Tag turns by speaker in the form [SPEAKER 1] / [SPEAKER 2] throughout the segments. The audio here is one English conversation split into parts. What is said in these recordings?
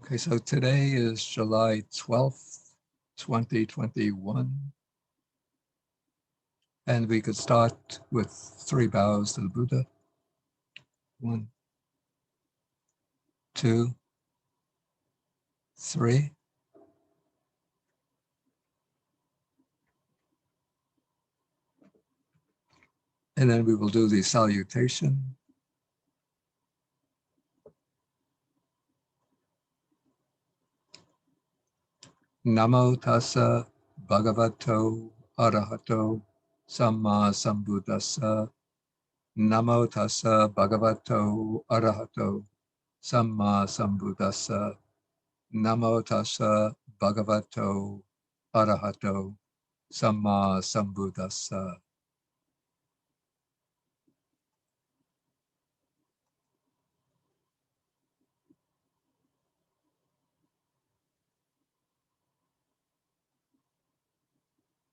[SPEAKER 1] Okay, so today is July 12th, 2021. And we could start with 3 bows to the Buddha. 1, 2, 3. And then we will do the salutation. Namo tassa bhagavato arahato samma sambuddhassa. Namo tassa bhagavato arahato samma sambuddhassa. Namo tassa bhagavato arahato samma sambuddhassa.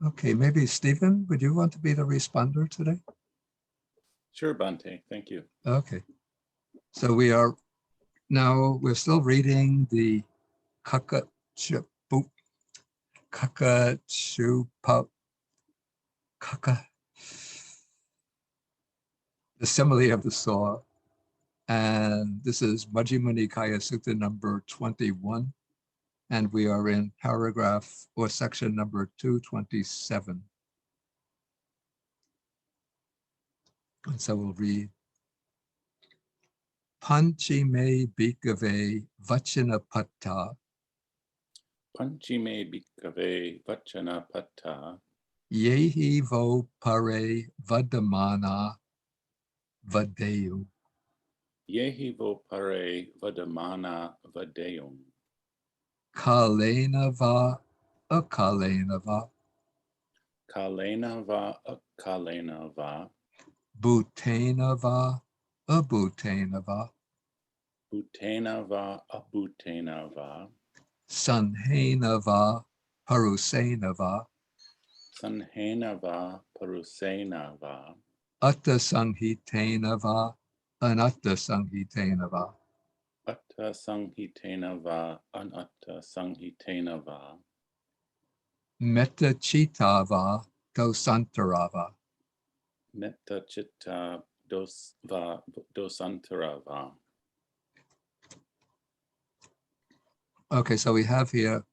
[SPEAKER 1] Okay, maybe Stephen, would you want to be the responder today?
[SPEAKER 2] Sure, Bhante, thank you.
[SPEAKER 1] Okay, so we're still reading the Kakachupa, the simile of the saw. And this is Majjhima Nikaya Sutta number 21. And we are in paragraph or section number 227. And so we'll read. Panchime bhikkhave vachanapatta.
[SPEAKER 2] Panchime bhikkhave vachanapatta.
[SPEAKER 1] Yehi vo pare vadamana vadeyu.
[SPEAKER 2] Yehi vo pare vadamana vadeyum.
[SPEAKER 1] Kalena va akalena va.
[SPEAKER 2] Kalena va akalena va.
[SPEAKER 1] Bhutena va abhutena va.
[SPEAKER 2] Bhutena va abhutena va.
[SPEAKER 1] Sanhena va parusena va.
[SPEAKER 2] Sanhena va parusena va.
[SPEAKER 1] Atta sanghitena va anatta sanghitena va.
[SPEAKER 2] Atta sanghitena va anatta sanghitena va.
[SPEAKER 1] Metta chitta va dosantara va.
[SPEAKER 2] Metta chitta dosantara va.
[SPEAKER 1] Okay, so we have here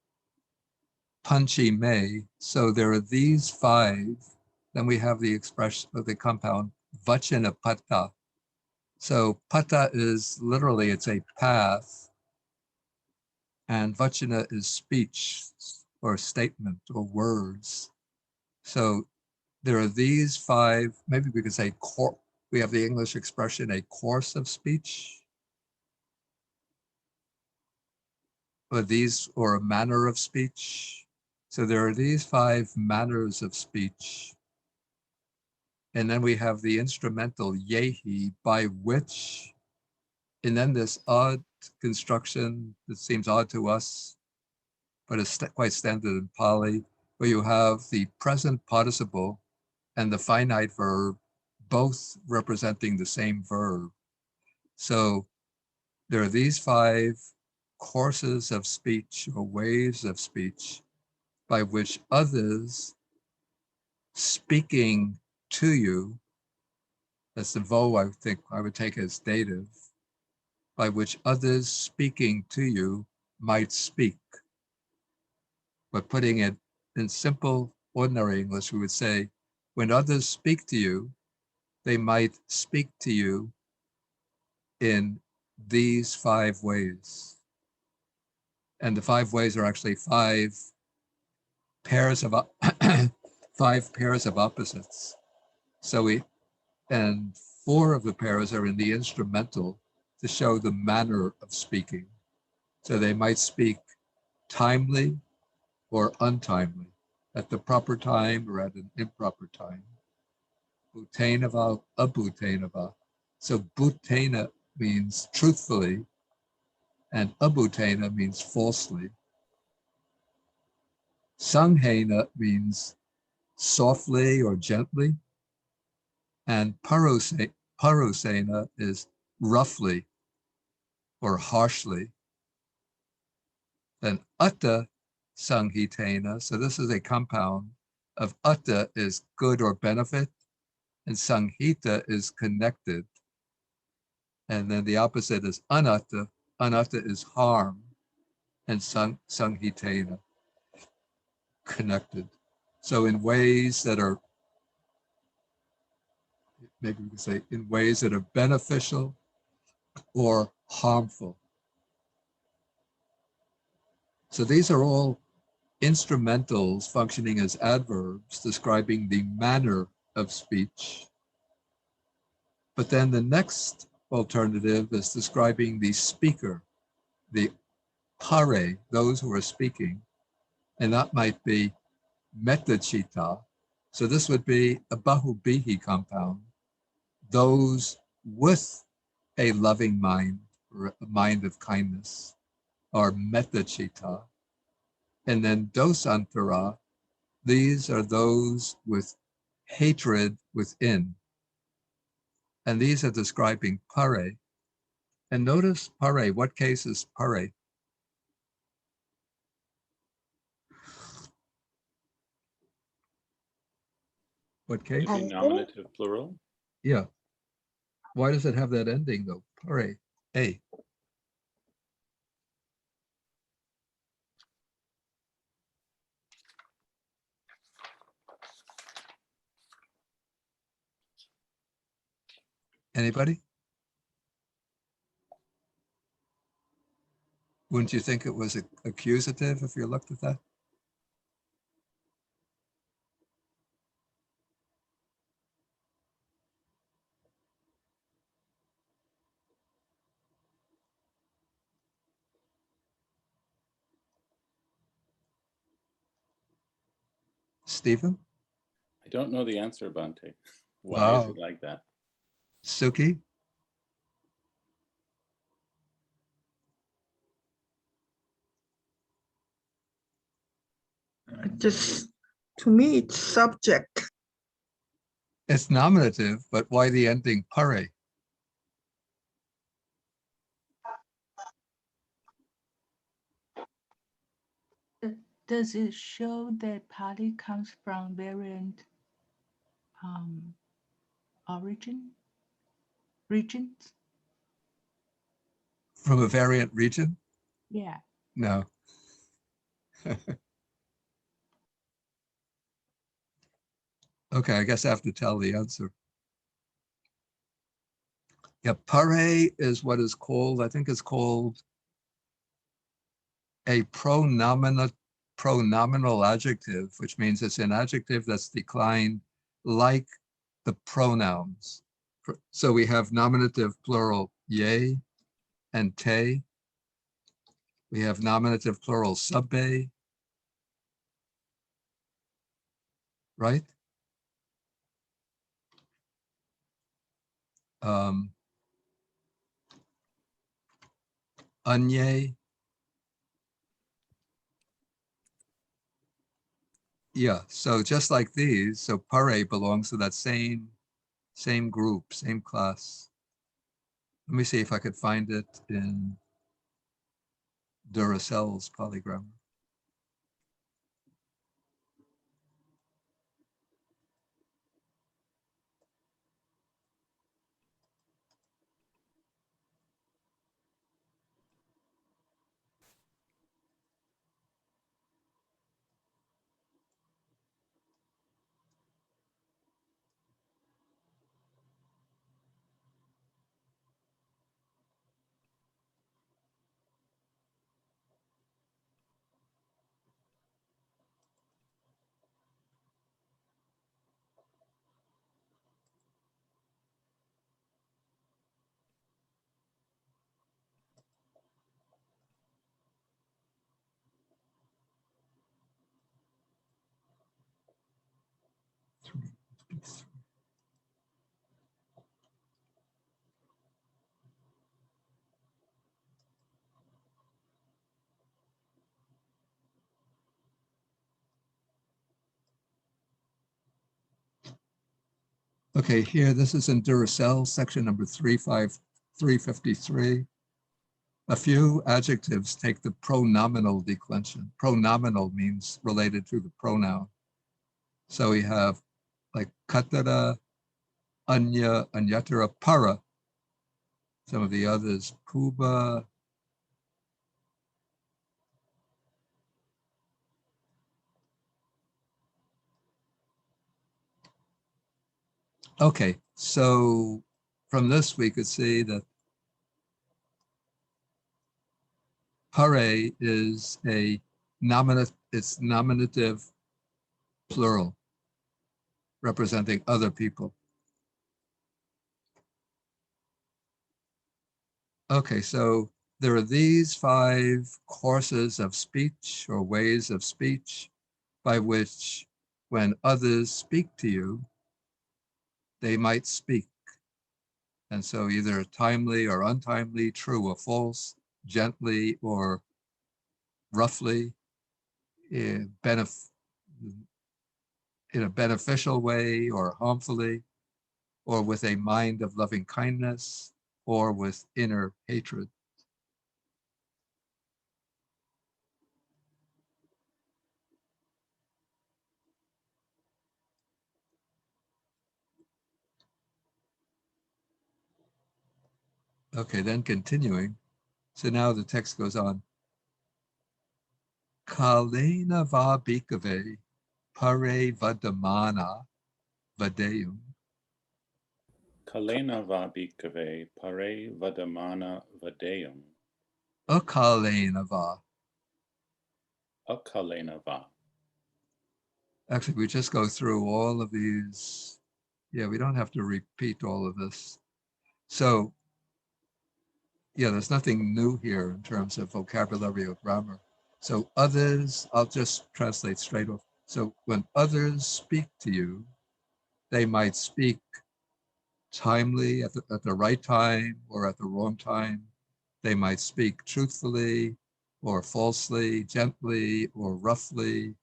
[SPEAKER 1] Panchime. So there are these 5. Then we have the expression of the compound Vachanapatta. So Pata is literally, it's a path, and Vachana is speech or statement or words. So there are these 5, maybe we could say we have the English expression, a course of speech, or a manner of speech. So there are these 5 manners of speech. And then we have the instrumental yehi, by which, and then this odd construction that seems odd to us, but it's quite standard in Pali, where you have the present participle and the finite verb, both representing the same verb. So there are these 5 courses of speech or ways of speech by which others speaking to you, that's the vo I think I would take as dative, by which others speaking to you might speak. But putting it in simple, ordinary English, we would say, when others speak to you, they might speak to you in these 5 ways. And the 5 ways are actually 5 pairs of 5 pairs of opposites. So and 4 of the pairs are in the instrumental to show the manner of speaking. So they might speak timely or untimely, at the proper time or at an improper time. Bhutenava, abhutenava. So bhutena means truthfully, and abhutena means falsely. Sanghena means softly or gently, and parusena is roughly or harshly. Then Atta Sanghitena, so this is a compound of Atta is good or benefit, and Sanghita is connected. And then the opposite is Anatta. Anatta is harm, and Sanghitena, connected. So in ways that are, maybe we can say, in ways that are beneficial or harmful. So these are all instrumentals functioning as adverbs describing the manner of speech. But then the next alternative is describing the speaker, the pare, those who are speaking, and that might be metachita. So this would be a bahubihi compound, those with a loving mind, or a mind of kindness, are metachita. And then dosantara, these are those with hatred within. And these are describing pare. And notice pare, what case is pare? What case?
[SPEAKER 2] Maybe nominative plural.
[SPEAKER 1] Yeah. Why does it have that ending though? Pare, a. Anybody? Wouldn't you think it was accusative if you looked at that? Stephen?
[SPEAKER 2] I don't know the answer, Bhante. Why is
[SPEAKER 1] Wow.
[SPEAKER 2] it like that?
[SPEAKER 1] Suki?
[SPEAKER 3] Just, to me, it's subject.
[SPEAKER 1] It's nominative, but why the ending pare?
[SPEAKER 4] Does it show that Pali comes from variant regions?
[SPEAKER 1] From a variant region?
[SPEAKER 4] Yeah.
[SPEAKER 1] No. Okay, I guess I have to tell the answer. Yeah, pare is what is called, I think it's called a pronominal adjective, which means it's an adjective that's declined like the pronouns. So we have nominative plural ye and te. We have nominative plural sabbe, right? Anye. Yeah, so just like these, so pare belongs to that same group, same class. Let me see if I could find it in Duracell's polygrammar. Okay, here, this is in Duracell, section number 353. A few adjectives take the pronominal declension. Pronominal means related to the pronoun. So we have like katara, anya, anyatara, para. Some of the others, puba. Okay, so from this we could see that pare is a it's nominative plural, representing other people. Okay, so there are these 5 courses of speech or ways of speech by which when others speak to you, they might speak. And so either timely or untimely, true or false, gently or roughly, in a beneficial way or harmfully, or with a mind of loving kindness, or with inner hatred. Okay, then continuing. So now the text goes on. Kalena va bhikkhave pare vadamana vadeyum.
[SPEAKER 2] Kalena va bhikkhave pare vadamana vadeyum.
[SPEAKER 1] Akalena va.
[SPEAKER 2] Akalena va.
[SPEAKER 1] Actually, we just go through all of these. Yeah, we don't have to repeat all of this. So, yeah, there's nothing new here in terms of vocabulary or grammar. So others, I'll just translate straight off. So when others speak to you, they might speak timely at the right time or at the wrong time. They might speak truthfully or falsely, gently or roughly,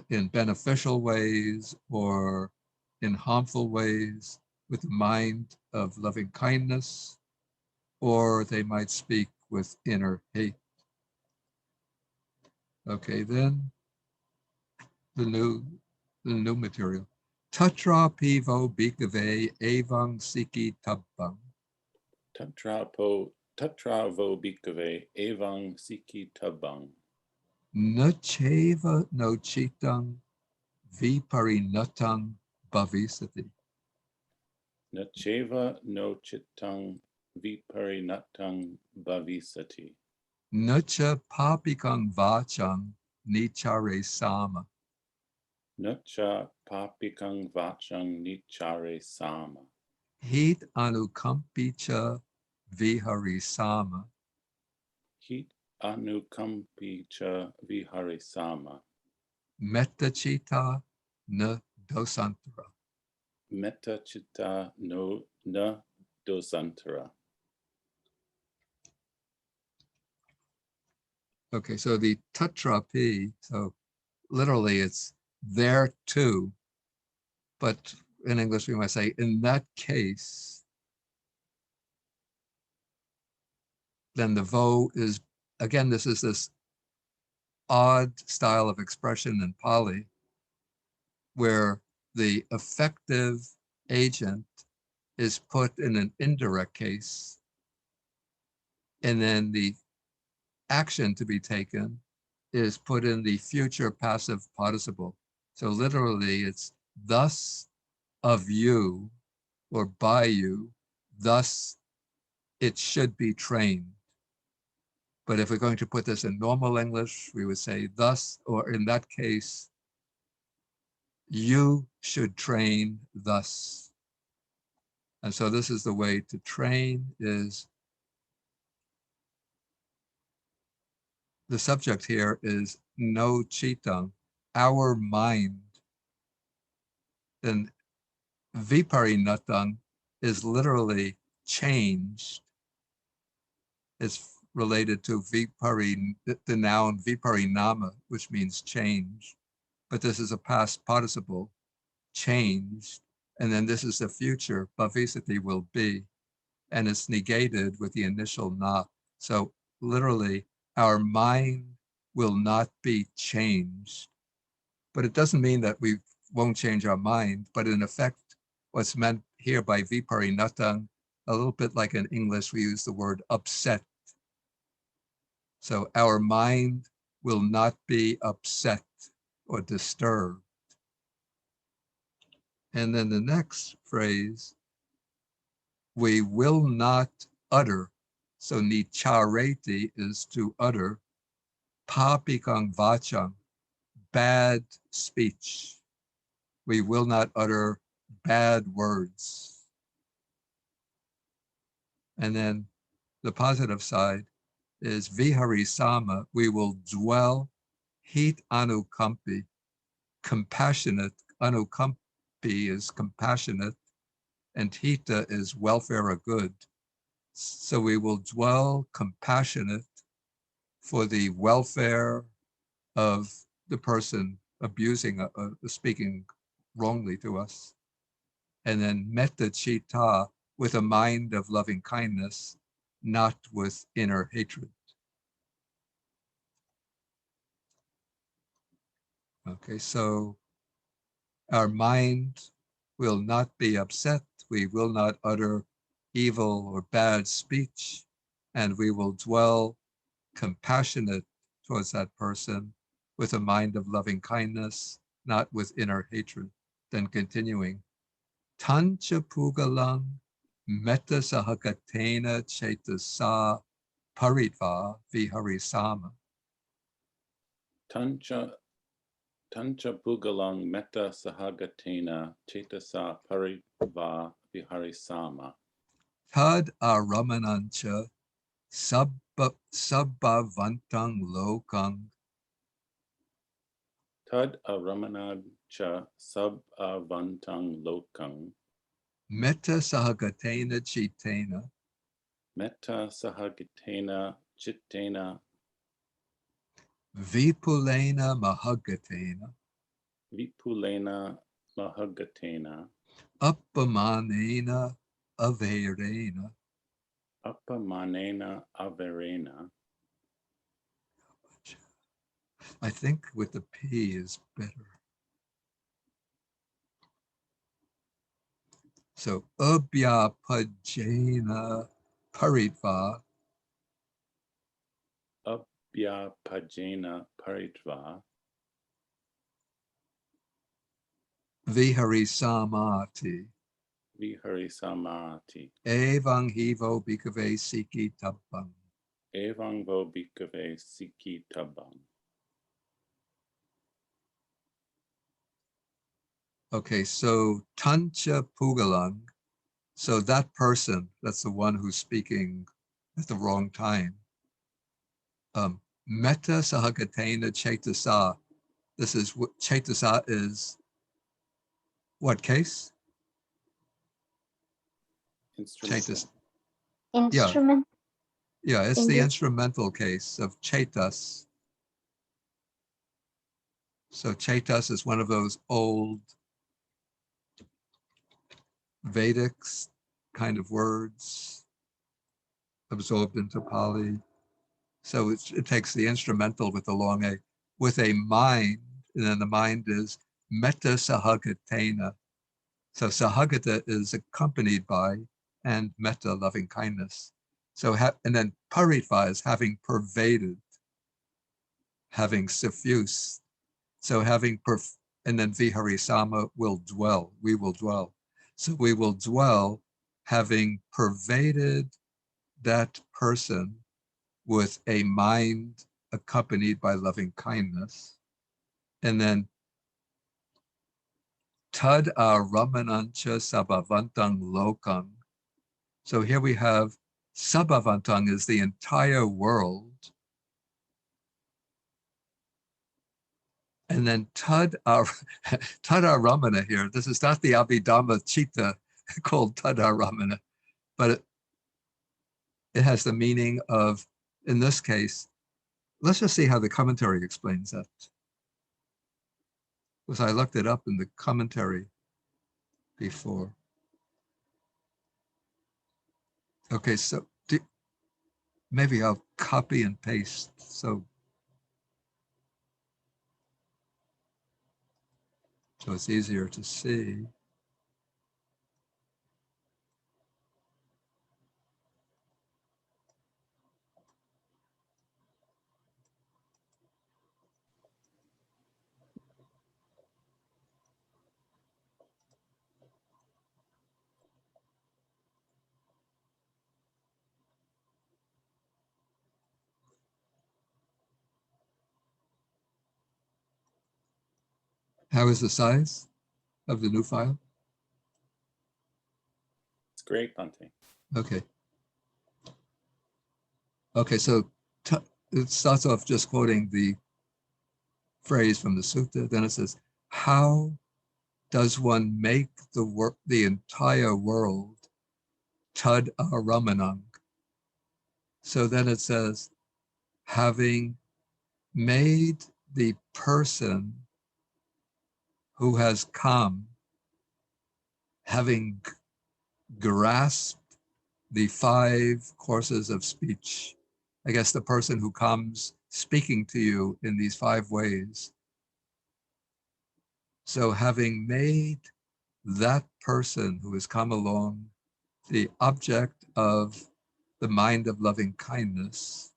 [SPEAKER 1] in beneficial ways or in harmful ways, with the mind of loving kindness, or they might speak with inner hate. Okay, then the new material. Tatra pivo bhikkhave evang siki tabbang.
[SPEAKER 2] Tatra vo bhikkhave evang siki tabang.
[SPEAKER 1] Nacheva no chitang viparinatang bhavisati.
[SPEAKER 2] Nacheva no chittang viparinatang bhavisati.
[SPEAKER 1] Nacha papikang vachang nichare sama.
[SPEAKER 2] Nacha papikang vachang nichare sama.
[SPEAKER 1] Hit anukampicha vihari sama.
[SPEAKER 2] Hit anukampi cha vihare sama.
[SPEAKER 1] Metta chita na dosantara.
[SPEAKER 2] Metta chitta no na dosantara.
[SPEAKER 1] Okay, so the tatrapi, so literally it's there too, but in English we might say, in that case, then the vo is, again, this is this odd style of expression in Pali, where the effective agent is put in an indirect case, and then the action to be taken is put in the future passive participle. So literally it's thus of you or by you, thus it should be trained. But if we're going to put this in normal English, we would say thus, or in that case, you should train thus. And so this is the way to train is, the subject here is no chitang, our mind. Then viparinatang is literally changed. It's related to the noun viparinama, which means change. But this is a past participle, changed. And then this is the future, bhavisati will be. And it's negated with the initial na. So literally, our mind will not be changed. But it doesn't mean that we won't change our mind, but in effect, what's meant here by viparinatang, a little bit like in English, we use the word upset. So our mind will not be upset or disturbed. And then the next phrase, we will not utter. So nichareti is to utter, papikang vachang, bad speech. We will not utter bad words. And then the positive side is viharisama, we will dwell, hit anukampi, compassionate, anukampi is compassionate, and hita is welfare or good. So we will dwell compassionate for the welfare of the person abusing, speaking wrongly to us. And then metta citta, with a mind of loving kindness, not with inner hatred. Okay, so our mind will not be upset. We will not utter evil or bad speech, and we will dwell compassionate towards that person with a mind of loving kindness, not with inner hatred. Then continuing, tancha pugalang metta sahakatena cetasa paritva viharisama.
[SPEAKER 2] Tancha pugalang metta sahagatena cetasa pariva viharisama.
[SPEAKER 1] Tad aramanancha sabbhavantang lokang
[SPEAKER 2] Tad aramanancha sabhavantang lokang
[SPEAKER 1] metta sahagatena chitena
[SPEAKER 2] metta sahagatena chittena
[SPEAKER 1] vipulena mahagatena
[SPEAKER 2] vipulena mahagatena
[SPEAKER 1] appamanena averena.
[SPEAKER 2] appamanena averena.
[SPEAKER 1] I think with the P is better. So abhyapajena paritva
[SPEAKER 2] Abhyapajena paritva
[SPEAKER 1] viharisamati
[SPEAKER 2] viharisamati
[SPEAKER 1] evang hivo bhikkhave siki tappam.
[SPEAKER 2] evang vo bhikkhave siki tabam.
[SPEAKER 1] Okay, so tancha pugalang. So that person, that's the one who's speaking at the wrong time. Metta sahagatena cetasa. This is what cetasa is. What case?
[SPEAKER 2] Instrumental.
[SPEAKER 1] Cetas.
[SPEAKER 5] Instrument.
[SPEAKER 1] Yeah, it's the
[SPEAKER 5] English.
[SPEAKER 1] instrumental case of chetas. So chetas is one of those old Vedic kind of words absorbed into Pali. So it takes the instrumental with the long A, with a mind, and then the mind is metta sahagatena. So sahagata is accompanied by, and metta, loving kindness. So, and then paritva is having pervaded, having suffused. So having, and then viharisama will dwell, we will dwell. So we will dwell having pervaded that person with a mind accompanied by loving kindness. And then tad ramanancha sabhavantang lokang. So here we have sabhavantang is the entire world. And then Tadaramana here, this is not the Abhidhamma Chitta called Tadaramana, but it has the meaning of, in this case, let's just see how the commentary explains that. Because I looked it up in the commentary before. Okay, so maybe I'll copy and paste. So it's easier to see. How is the size of the new file?
[SPEAKER 2] It's great, Bhante.
[SPEAKER 1] Okay. Okay, so it starts off just quoting the phrase from the sutta. Then it says, how does one make the entire world tad aramanang? So then it says, having made the person who has come, having grasped the 5 courses of speech. I guess the person who comes speaking to you in these 5 ways. So having made that person who has come along the object of the mind of loving kindness,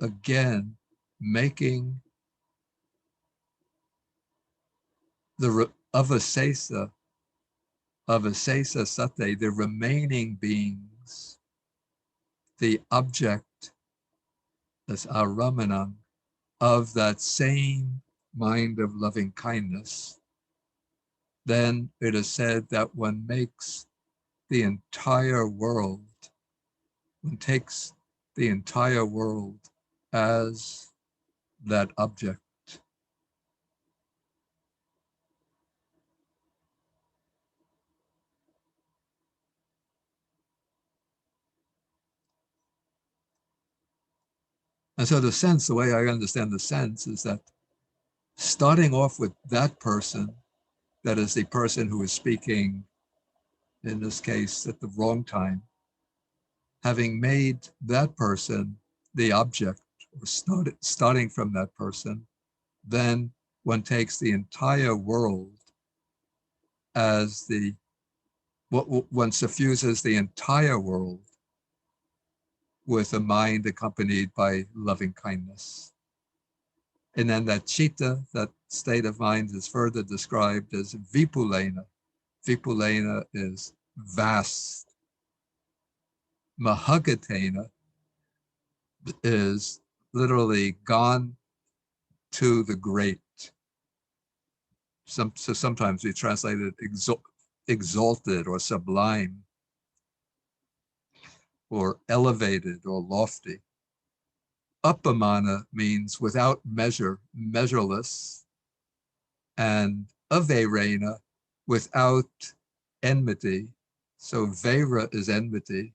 [SPEAKER 1] again, making the avasesa sate, the remaining beings, the object, that's aramanam, of that same mind of loving kindness, then it is said that one makes the entire world, one takes the entire world as that object. And so the way I understand the sense is that starting off with that person, that is the person who is speaking, in this case, at the wrong time, having made that person the object, or starting from that person, then one takes the entire world as one suffuses the entire world with a mind accompanied by loving kindness. And then that chitta, that state of mind, is further described as vipulena. Vipulena is vast. Mahagatena is literally gone to the great. So sometimes we translate it exalted or sublime or elevated or lofty. Uppamana means without measure, measureless, and averena, without enmity. So vera is enmity.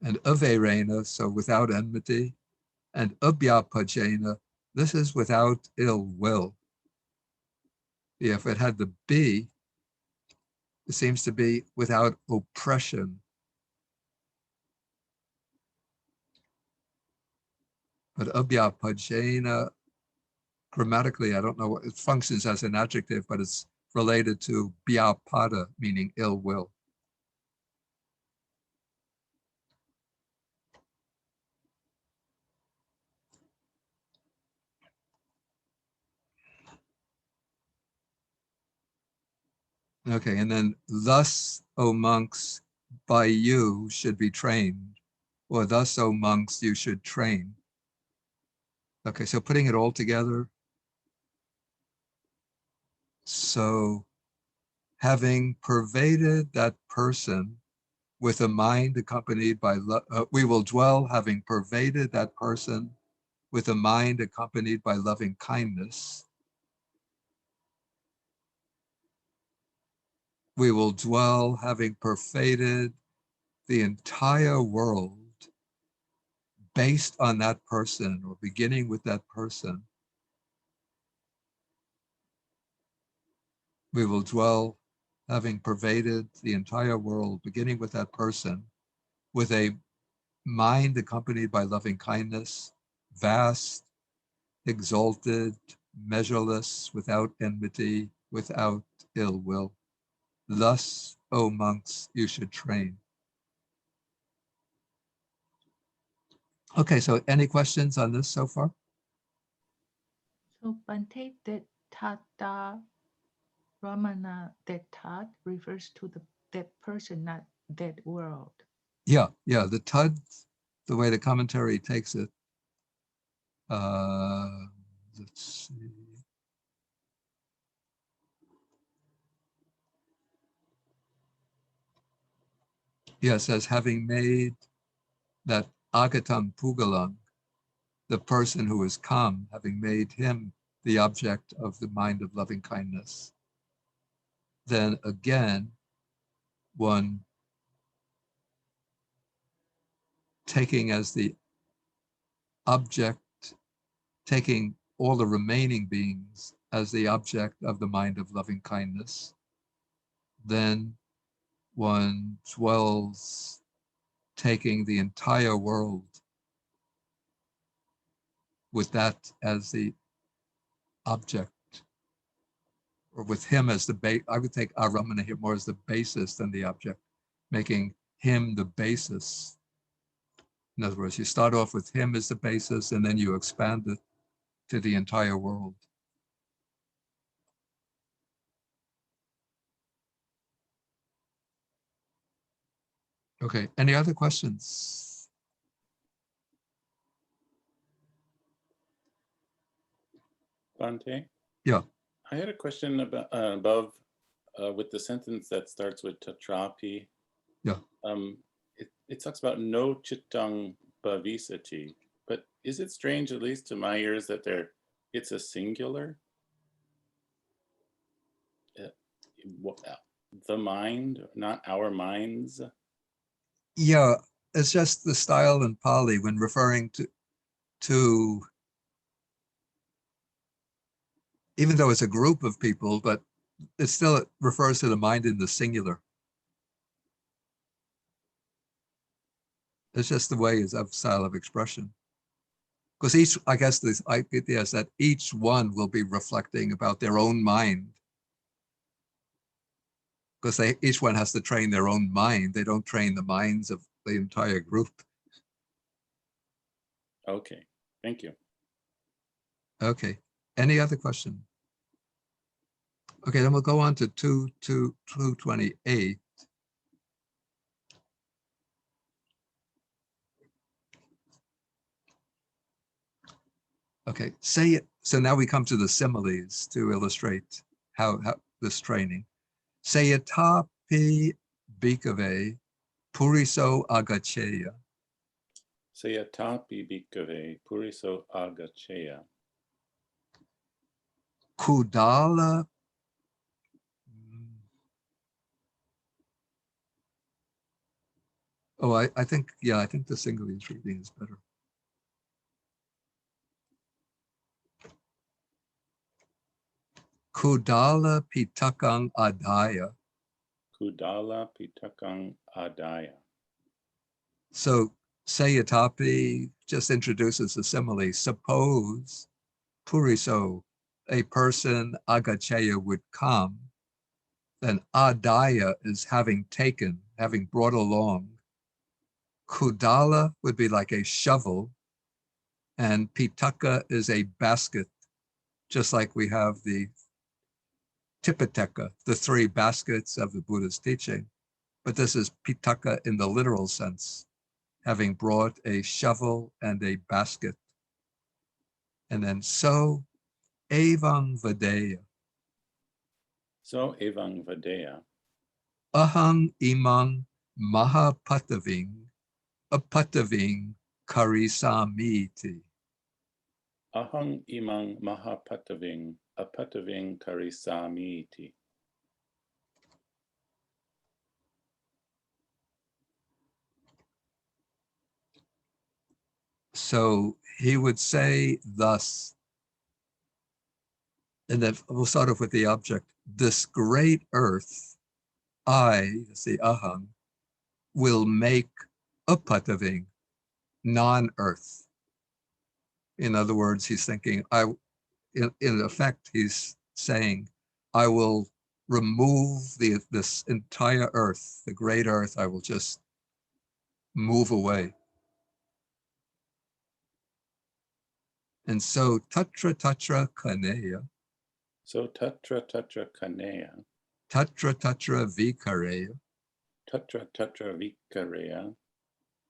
[SPEAKER 1] And averena, so without enmity. And abhyapajena, this is without ill will. If it had the B, it seems to be without oppression. But abhyapajena, grammatically, I don't know what it functions as an adjective, but it's related to bhyapada, meaning ill will. Okay, and then thus, O monks, by you should be trained, or thus, O monks, you should train. Okay, so putting it all together. So having pervaded that person with a mind accompanied by love, we will dwell, having pervaded that person with a mind accompanied by loving kindness. We will dwell, having pervaded the entire world based on that person, or beginning with that person, we will dwell, having pervaded the entire world, beginning with that person, with a mind accompanied by loving kindness, vast, exalted, measureless, without enmity, without ill will. Thus, O monks, you should train. Okay, so any questions on this so far?
[SPEAKER 4] So Bante, that Tata Ramana, that thought refers to that person, not that world.
[SPEAKER 1] Yeah, the Tud, the way the commentary takes it. Let's see. Yeah, it says, having made that Agatam Pugalam, the person who is come, having made him the object of the mind of loving kindness, then again, one taking as the object, taking all the remaining beings as the object of the mind of loving kindness, then one dwells taking the entire world with that as the object, or with him as the base. I would take Aramana here more as the basis than the object, making him the basis. In other words, you start off with him as the basis, and then you expand it to the entire world. Okay, any other questions?
[SPEAKER 2] Bante?
[SPEAKER 1] Yeah.
[SPEAKER 2] I had a question about above with the sentence that starts with tatrapi.
[SPEAKER 1] Yeah.
[SPEAKER 2] It talks about no chittang bhavisati, but is it strange, at least to my ears, that it's a singular? The mind, not our minds.
[SPEAKER 1] Yeah, it's just the style in Pali when referring to even though it's a group of people, but it still refers to the mind in the singular. It's just the way of style of expression. Because each, I guess this idea is that each one will be reflecting about their own mind. Because each one has to train their own mind. They don't train the minds of the entire group.
[SPEAKER 2] Okay, thank you.
[SPEAKER 1] Okay, any other question? Okay, then we'll go on to 228. Okay, say it. So now we come to the similes to illustrate how this training. Sayatapi bhikkhave puriso agacheya.
[SPEAKER 2] Sayatapi bhikkhave puriso agacheya.
[SPEAKER 1] Kudala. Oh, I think, yeah, I think the Sinhalese reading is better. Kudala pitakang adaya.
[SPEAKER 2] Kudala pitakang adaya.
[SPEAKER 1] So Sayatapi just introduces the simile. Suppose Puriso, a person, Agacheya, would come, then Adaya is having taken, having brought along. Kudala would be like a shovel, and Pitaka is a basket, just like we have the Tipitaka, the three baskets of the Buddha's teaching. But this is Pitaka in the literal sense, having brought a shovel and a basket. And then so Evang Vadeya.
[SPEAKER 2] So evang vadeya.
[SPEAKER 1] Ahang imang mahapataving apataving karisamiti.
[SPEAKER 2] Ahang imang mahapataving apataving karisamiti.
[SPEAKER 1] So he would say thus, And then we'll start off with the object. This great earth, I, the aham, will make upataving, non-earth. In other words, he's thinking, in effect, he's saying, I will remove this entire earth, the great earth, I will just move away. And so tatra tatra kaneya,
[SPEAKER 2] So tatra tatra kaneya,
[SPEAKER 1] tatra tatra vikareya,
[SPEAKER 2] tatra tatra vikareya,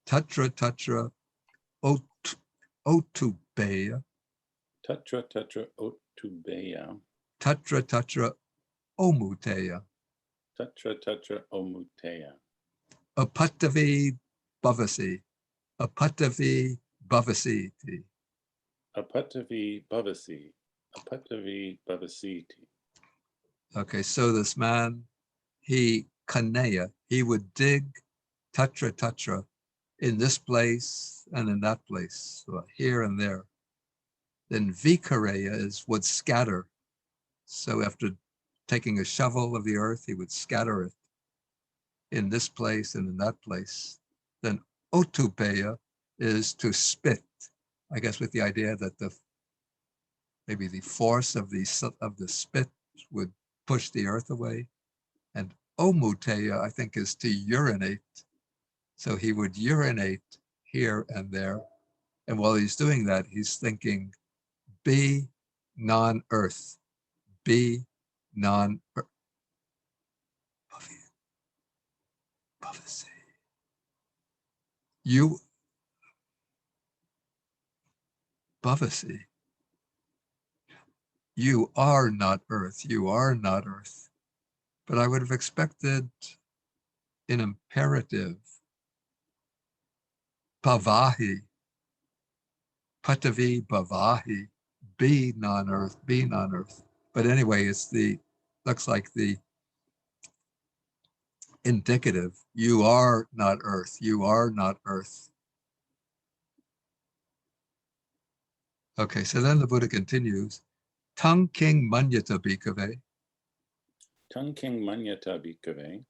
[SPEAKER 1] tatra tatra otubeya,
[SPEAKER 2] tatra tatra otubeya,
[SPEAKER 1] tatra tatra omuteya,
[SPEAKER 2] tatra tatra omuteya,
[SPEAKER 1] apatavi bhavasi, apatavi bhavasiti.
[SPEAKER 2] apatavi bhavasi, apatavi bhavasiti.
[SPEAKER 1] Okay, so this man, he kaneya, he would dig tatra tatra in this place and in that place, so here and there. Then vikareya would scatter. So after taking a shovel of the earth, he would scatter it in this place and in that place. Then otupeya is to spit, I guess with the idea that maybe the force of the spit would push the earth away. And omuteya, I think, is to urinate. So he would urinate here and there. And while he's doing that, he's thinking, be non-earth, be non-earth. You, Bhavasi, you are not earth, you are not earth. But I would have expected an imperative, bhavahi, patavi bhavahi, be non-earth, be non-earth. But anyway, looks like the indicative, you are not earth, you are not earth. Okay, so then the Buddha continues, Tang King Manyata Bhikkhave,
[SPEAKER 2] Tangking manyata bhikkhave,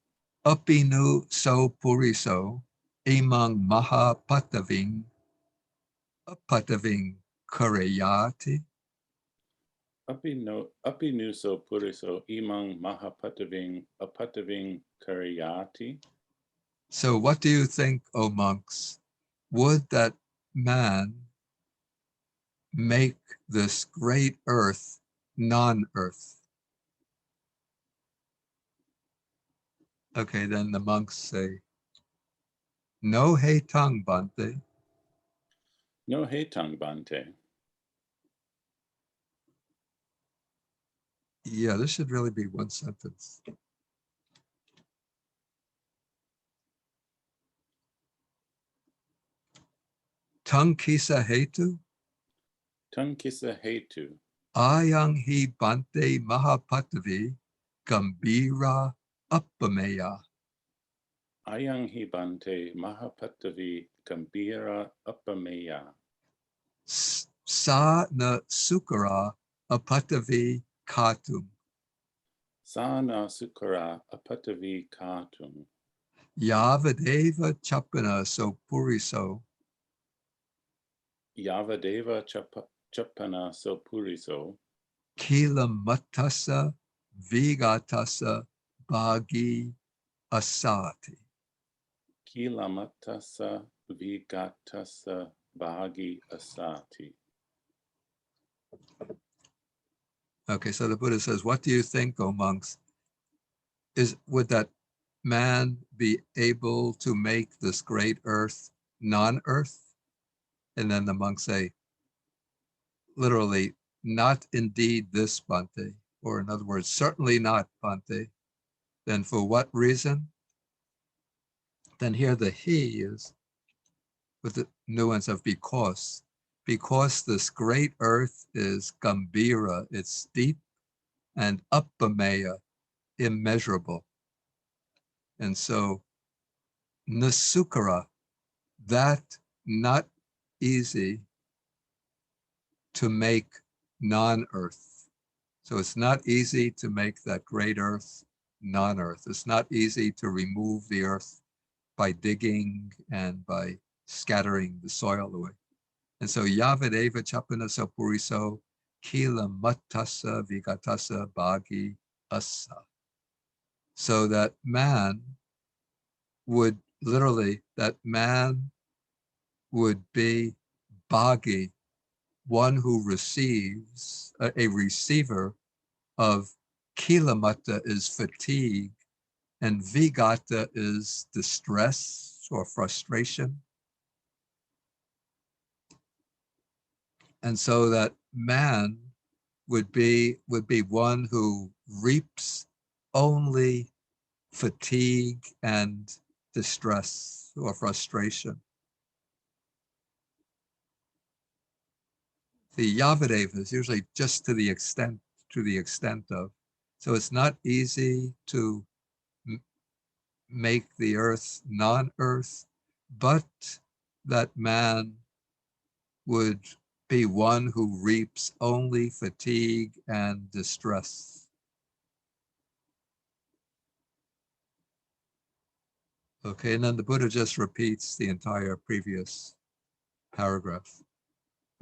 [SPEAKER 1] Apinu so puriso, Imang Maha Pataving, Apataving Karayati.
[SPEAKER 2] apinuso puriso imang mahapataving apataving karayati.
[SPEAKER 1] So what do you think, O monks? Would that man make this great earth non-earth? Okay, then the monks say, no he tang bante.
[SPEAKER 2] No hetang bante.
[SPEAKER 1] Yeah, this should really be one sentence. Tang kisa hetu,
[SPEAKER 2] Tangkisa hetu.
[SPEAKER 1] ayang hi bante mahapatavi, gambira uppameya.
[SPEAKER 2] Ayang hi bante mahapatavi gambira upameya.
[SPEAKER 1] Sa na sukara apatavi katum.
[SPEAKER 2] Sana sukara apatavi katum.
[SPEAKER 1] Yavadeva chapana so puriso.
[SPEAKER 2] Yavadeva chapana so puriso.
[SPEAKER 1] Kila matasa vigatasa bhagi asati.
[SPEAKER 2] Kilamatasa vigatasa bhagi asati.
[SPEAKER 1] Okay, so the Buddha says, what do you think, O monks? Would that man be able to make this great earth non-earth? And then the monks say, literally, not indeed this Bhante, or in other words, certainly not Bhante. Then for what reason? Then here the he is with the nuance of because this great earth is Gambira, it's deep, and Uppameya, immeasurable. And so Nasukara, that not easy to make non-earth. So it's not easy to make that great earth non-earth. It's not easy to remove the earth by digging and by scattering the soil away. And so Yavideva Chapanasa Puriso Kila Matasa Vigatasa Bhagi Asa. So that man would literally, that man would be Bhagi, one who receives, a receiver of Kilamata is fatigue, and Vigata is distress or frustration. And so that man would be one who reaps only fatigue and distress or frustration. The Yavadeva is usually just to the extent of, so it's not easy to make the earth non-earth, but that man would be one who reaps only fatigue and distress. Okay, and then the Buddha just repeats the entire previous paragraph.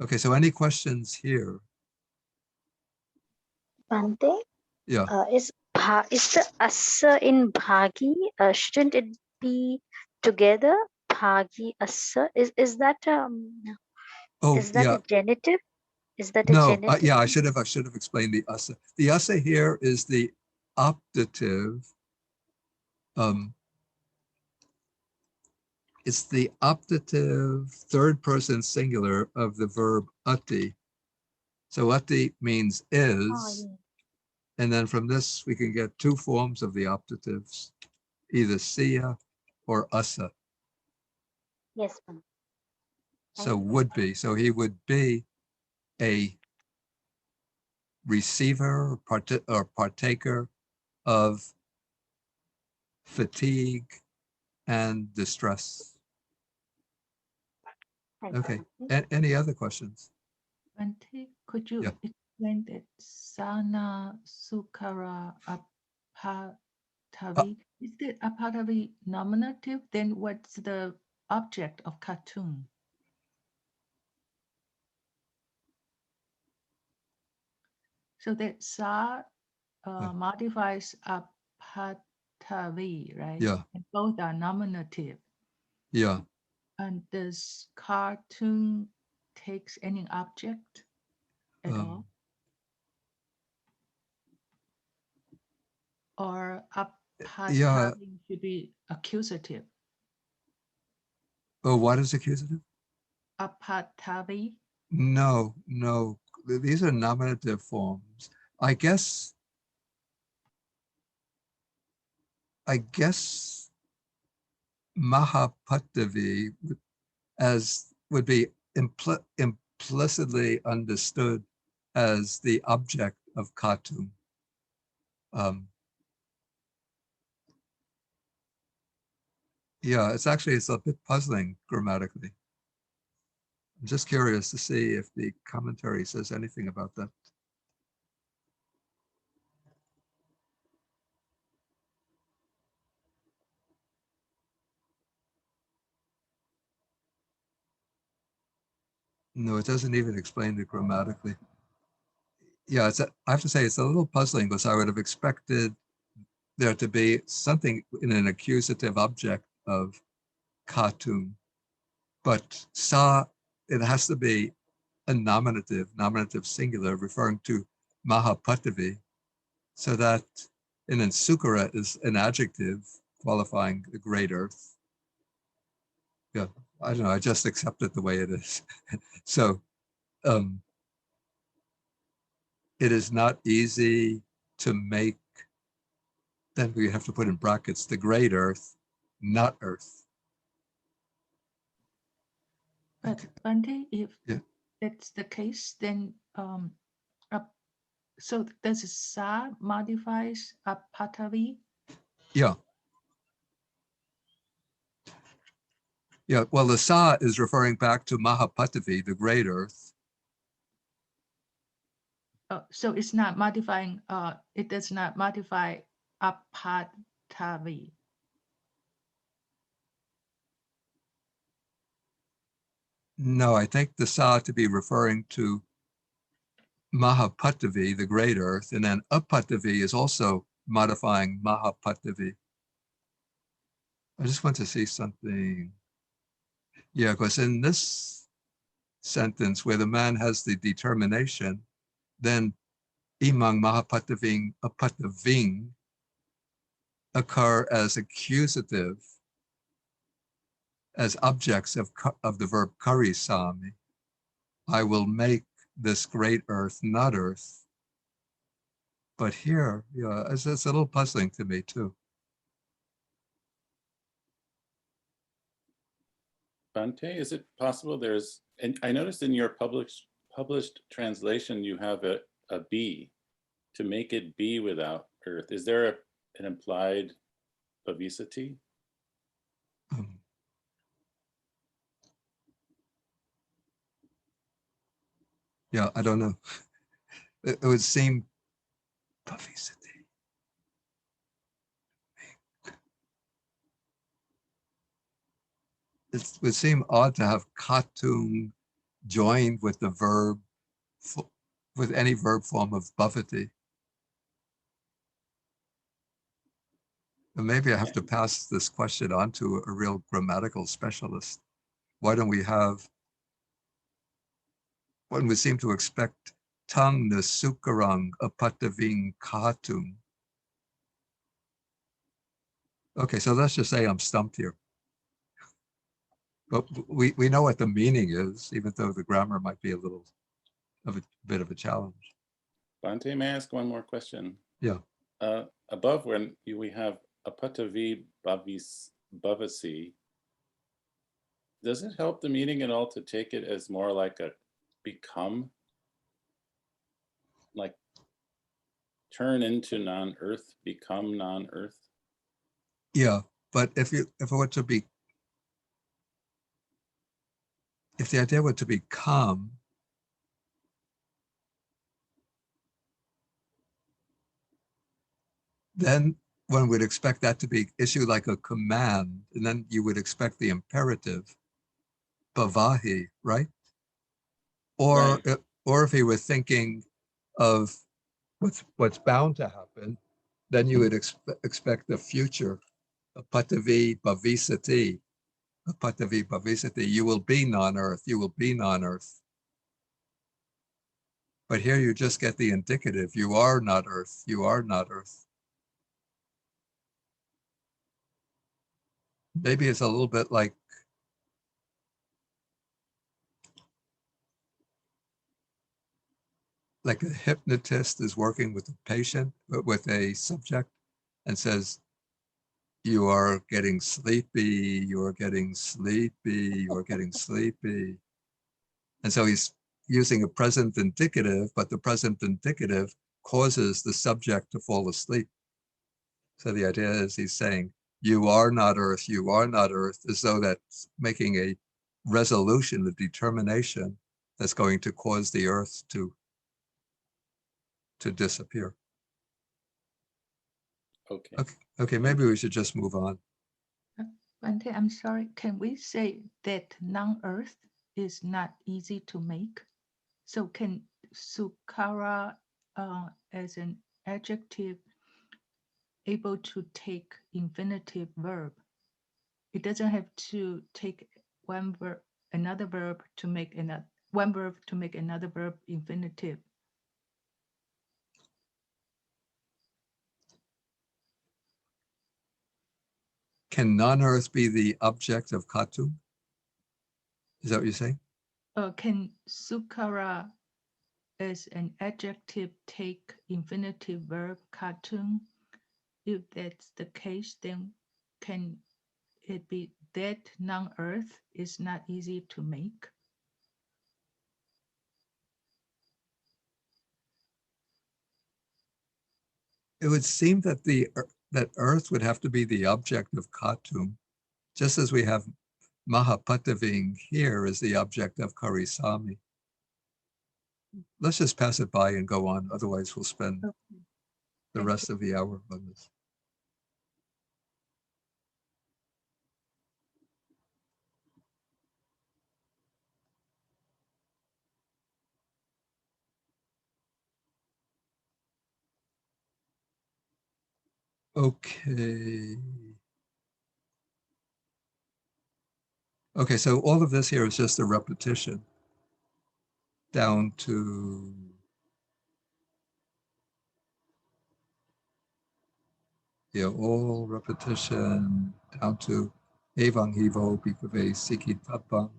[SPEAKER 1] Okay, so any questions here?
[SPEAKER 5] Bante,
[SPEAKER 1] Yeah.
[SPEAKER 5] is the asa in bhagi? Shouldn't it be together? Bhagi asa is that
[SPEAKER 1] Oh,
[SPEAKER 5] is that
[SPEAKER 1] yeah.
[SPEAKER 5] a genitive? Is that a
[SPEAKER 1] No,
[SPEAKER 5] genitive?
[SPEAKER 1] yeah, I should have explained the asa. The asa here is the optative. It's the optative third person singular of the verb ati. So ati means is,
[SPEAKER 5] Oh, yeah.
[SPEAKER 1] and then from this we can get two forms of the optatives, either siya or asa.
[SPEAKER 5] Yes, ma'am.
[SPEAKER 1] So
[SPEAKER 5] Thank you.
[SPEAKER 1] would be. So he would be a receiver or partaker of fatigue and distress.
[SPEAKER 5] Thank you,
[SPEAKER 1] Okay.
[SPEAKER 5] Bante.
[SPEAKER 1] Any other questions?
[SPEAKER 4] Bante, could you
[SPEAKER 1] Yeah.
[SPEAKER 4] explain that Sana Sukara Apatavi? Is that Apatavi nominative? Then what's the object of cartoon? So that Sa modifies Apatavi, right?
[SPEAKER 1] Yeah.
[SPEAKER 4] And both are nominative.
[SPEAKER 1] Yeah.
[SPEAKER 4] And does cartoon takes any object at all? Or
[SPEAKER 1] Yeah.
[SPEAKER 4] apatavi should be accusative?
[SPEAKER 1] Oh, what is accusative?
[SPEAKER 4] Apatavi?
[SPEAKER 1] No. These are nominative forms. I guess Mahapatavi would be implicitly understood as the object of Khatum. Yeah, it's a bit puzzling grammatically. I'm just curious to see if the commentary says anything about that. No, it doesn't even explain it grammatically. Yeah, I have to say it's a little puzzling because I would have expected there to be something in an accusative object of Khatum, but Sa, it has to be a nominative singular referring to Mahapatavi, so that, and then Sukara is an adjective qualifying the great earth. Yeah, I don't know, I just accept it the way it is. So it is not easy to make, then we have to put in brackets, the great earth, not earth.
[SPEAKER 4] But Bante, if
[SPEAKER 1] Yeah.
[SPEAKER 4] that's the case, then so does Sa modifies apatavi?
[SPEAKER 1] Yeah. Yeah, well, the Sa is referring back to Mahapatavi, the great earth.
[SPEAKER 4] So it's not modifying, it does not modify apatavi.
[SPEAKER 1] No, I take the Sa to be referring to Mahapatavi, the great earth, and then Apatavi is also modifying Mahapatavi. I just want to see something. Yeah, because in this sentence where the man has the determination, then imang mahapataving apataving occur as accusative, as objects of the verb karisami. I will make this great earth not earth. But here, yeah, it's a little puzzling to me too.
[SPEAKER 2] Bante, is it possible there's, and I noticed in your published translation, you have a B, to make it be without earth. Is there an implied bhavisati?
[SPEAKER 1] Yeah, I don't know. It would seem bhavisati. It would seem odd to have katung joined with the verb, with any verb form of bhavati. And maybe I have to pass this question on to a real grammatical specialist. Why don't we have, one would seem to expect tang na sukarang apataving katung. Okay, so let's just say I'm stumped here. But we know what the meaning is, even though the grammar might be a little of a bit of a challenge.
[SPEAKER 2] Bante, may I ask one more question?
[SPEAKER 1] Yeah.
[SPEAKER 2] Above when we have apatavi bhavasi, does it help the meaning at all to take it as more like a become, like turn into non-earth, become non-earth?
[SPEAKER 1] Yeah, but if it were to be, if the idea were to become, then one would expect that to be issued like a command, and then you would expect the imperative, bhavahi, right? Or,
[SPEAKER 2] Right.
[SPEAKER 1] or if he were thinking of what's bound to happen, then you would expect the future, apatavi bhavisati, apatavi bhavisati, you will be non-earth, you will be non-earth. But here you just get the indicative, you are not earth, you are not earth. Maybe it's a little bit like a hypnotist is working with a patient, with a subject, and says, you are getting sleepy, you are getting sleepy, you are getting sleepy. And so he's using a present indicative, but the present indicative causes the subject to fall asleep. So the idea is he's saying, you are not earth, you are not earth, as though that's making a resolution, a determination that's going to cause the earth to disappear.
[SPEAKER 2] Okay.
[SPEAKER 1] Okay, maybe we should just move on.
[SPEAKER 4] Bante, I'm sorry, can we say that non-earth is not easy to make? So can sukara as an adjective able to take infinitive verb? It doesn't have to take one verb, another verb to make another, one verb to make another verb infinitive.
[SPEAKER 1] Can non-earth be the object of katu? Is that what you're saying?
[SPEAKER 4] Can sukara as an adjective take infinitive verb cartoon? If that's the case, then can it be that non-earth is not easy to make?
[SPEAKER 1] It would seem that that earth would have to be the object of katu, just as we have Mahapataving here as the object of karisami. let's just pass it by and go on. Otherwise, we'll spend
[SPEAKER 4] Okay.
[SPEAKER 1] the
[SPEAKER 4] Thank
[SPEAKER 1] rest of the hour on this. Okay. Okay, so all of this here is just a repetition down to all repetition down to Evang Hivo Bhikkhave Sikitapang.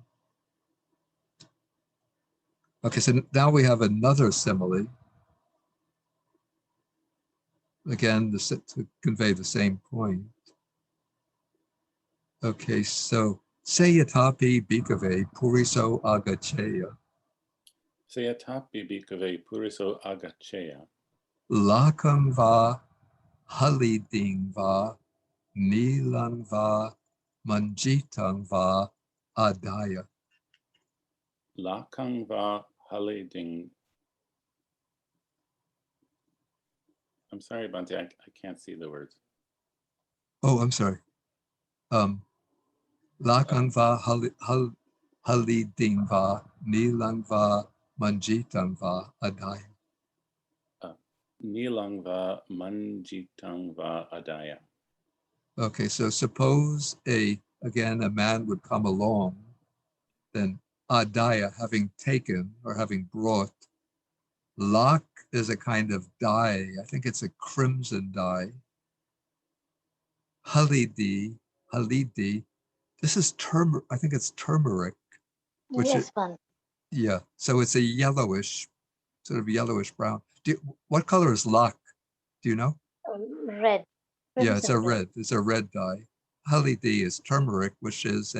[SPEAKER 1] Okay, so now we have another simile. Again, to convey the same point. Okay, so Sayatapi Bhikkhave Puriso Agacheya
[SPEAKER 2] Sayatapi bhikkhave puriso agacheya.
[SPEAKER 1] Lakam Va Haliding Va Nilang Va Manjitang Va Adaya.
[SPEAKER 2] Lakang va haleding. I'm sorry, Bante, I can't see the words.
[SPEAKER 1] Oh, I'm sorry. Lakang Va Haliding Va Nilang Va Manjitang Va Adaya.
[SPEAKER 2] Nilang va manjitang va adaya.
[SPEAKER 1] Okay, so suppose a man would come along, then adaya, having taken or having brought. Lak is a kind of dye. I think it's a crimson dye. Halidi, this is I think it's turmeric, which
[SPEAKER 5] Yes, Bante.
[SPEAKER 1] yeah. So it's a yellowish, sort of yellowish brown. What color is lak? Do you know?
[SPEAKER 5] Red.
[SPEAKER 1] Yeah, it's a
[SPEAKER 5] Crimson
[SPEAKER 1] red. It's a red dye. Halidi is turmeric, which is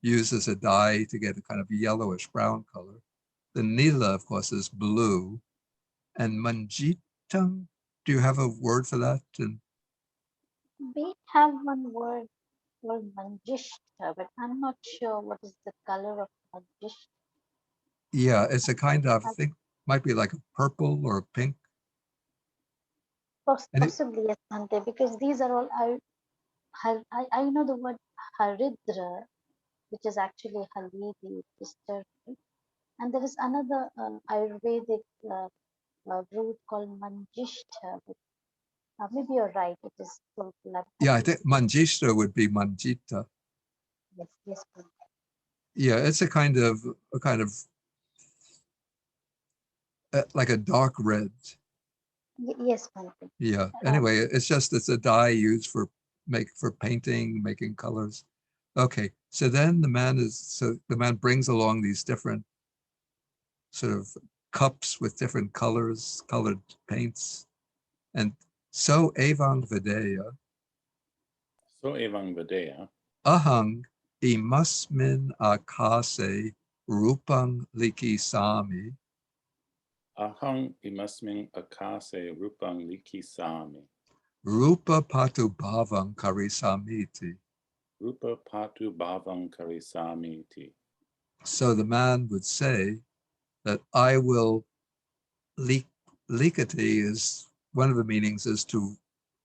[SPEAKER 1] used as a dye to get a kind of yellowish brown color. The nila, of course, is blue. And manjitang, do you have a word for that? And
[SPEAKER 5] We have one word called manjishta, but I'm not sure what is the color of manjishta.
[SPEAKER 1] yeah, it's a kind of, I think, might be like a purple or a pink. And
[SPEAKER 5] Possibly, yes, Bante, because these are all, I know the word haridra, which is actually halidi, which is turkey. And there is another Ayurvedic root called manjishta. But, maybe you're right. It is called
[SPEAKER 1] yeah, I think manjishta would be manjita.
[SPEAKER 5] Yes, yes, Bante.
[SPEAKER 1] Yeah, it's a kind of like a dark red.
[SPEAKER 5] Yes, Bante.
[SPEAKER 1] Yeah. Anyway, it's a dye used for painting, making colors. Okay. So then the man brings along these different sort of cups with different colored paints. And so Evang Videya,
[SPEAKER 2] So evang vadeya.
[SPEAKER 1] Ahang imasmin akase rupang likisami
[SPEAKER 2] Ahang imasming akase rupang likisami.
[SPEAKER 1] rupa patu bhavang karisamiti.
[SPEAKER 2] Rupa patu bhavang karisamiti.
[SPEAKER 1] So the man would say that I will likati is one of the meanings is to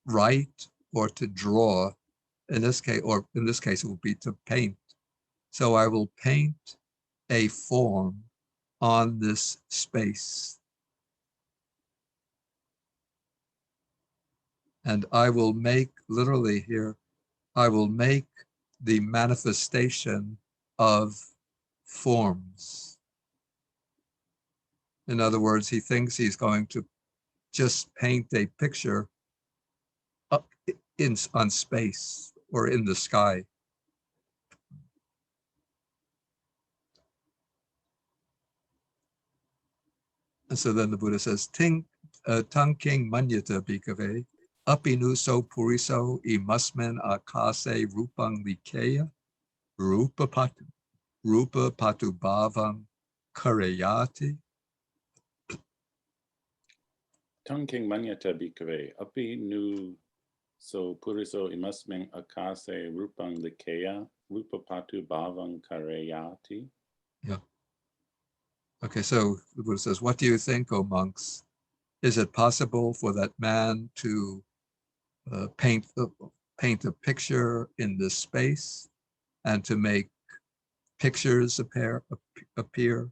[SPEAKER 1] write or to draw. In this case, it will be to paint. So I will paint a form on this space. And I will make, literally here, I will make the manifestation of forms. In other words, he thinks he's going to just paint a picture up on space or in the sky. And so then the Buddha says, Tangking manyata bhikkhave, apinuso puriso imasmen akase rupang likeya, rupa patu bhavang karayati.
[SPEAKER 2] Tangking manyata bhikkhave api nu so puriso imasming akase rupang likeya rupa patu bhavang karayati.
[SPEAKER 1] Yeah. Okay. Okay, so the Buddha says, what do you think, O monks? Is it possible for that man to paint a picture in this space and to make pictures appear?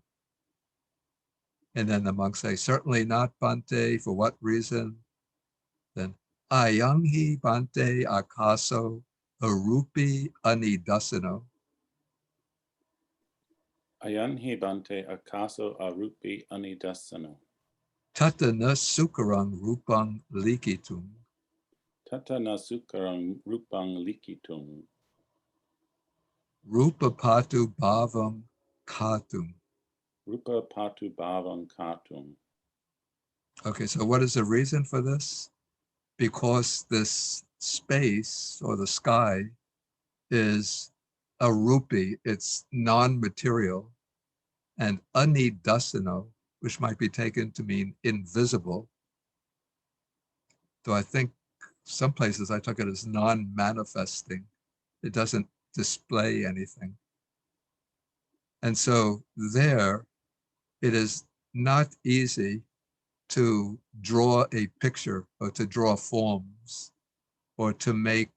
[SPEAKER 1] And then the monks say, certainly not, Bhante. For what reason? Then, ayang hi Bhante akaso arupi anidasano.
[SPEAKER 2] Ayan hi bante akaso arupi anidasano.
[SPEAKER 1] Tata na sukarang rupang likitum.
[SPEAKER 2] Tata na sukarang rupang likitum.
[SPEAKER 1] Rupa patu bhavam katum.
[SPEAKER 2] Rupa patu bhavam katum.
[SPEAKER 1] Okay, so what is the reason for this? Because this space or the sky is a rupi, it's non-material, and anidasano, which might be taken to mean invisible. Though I think some places I took it as non-manifesting. It doesn't display anything. And so there, it is not easy to draw a picture or to draw forms or to make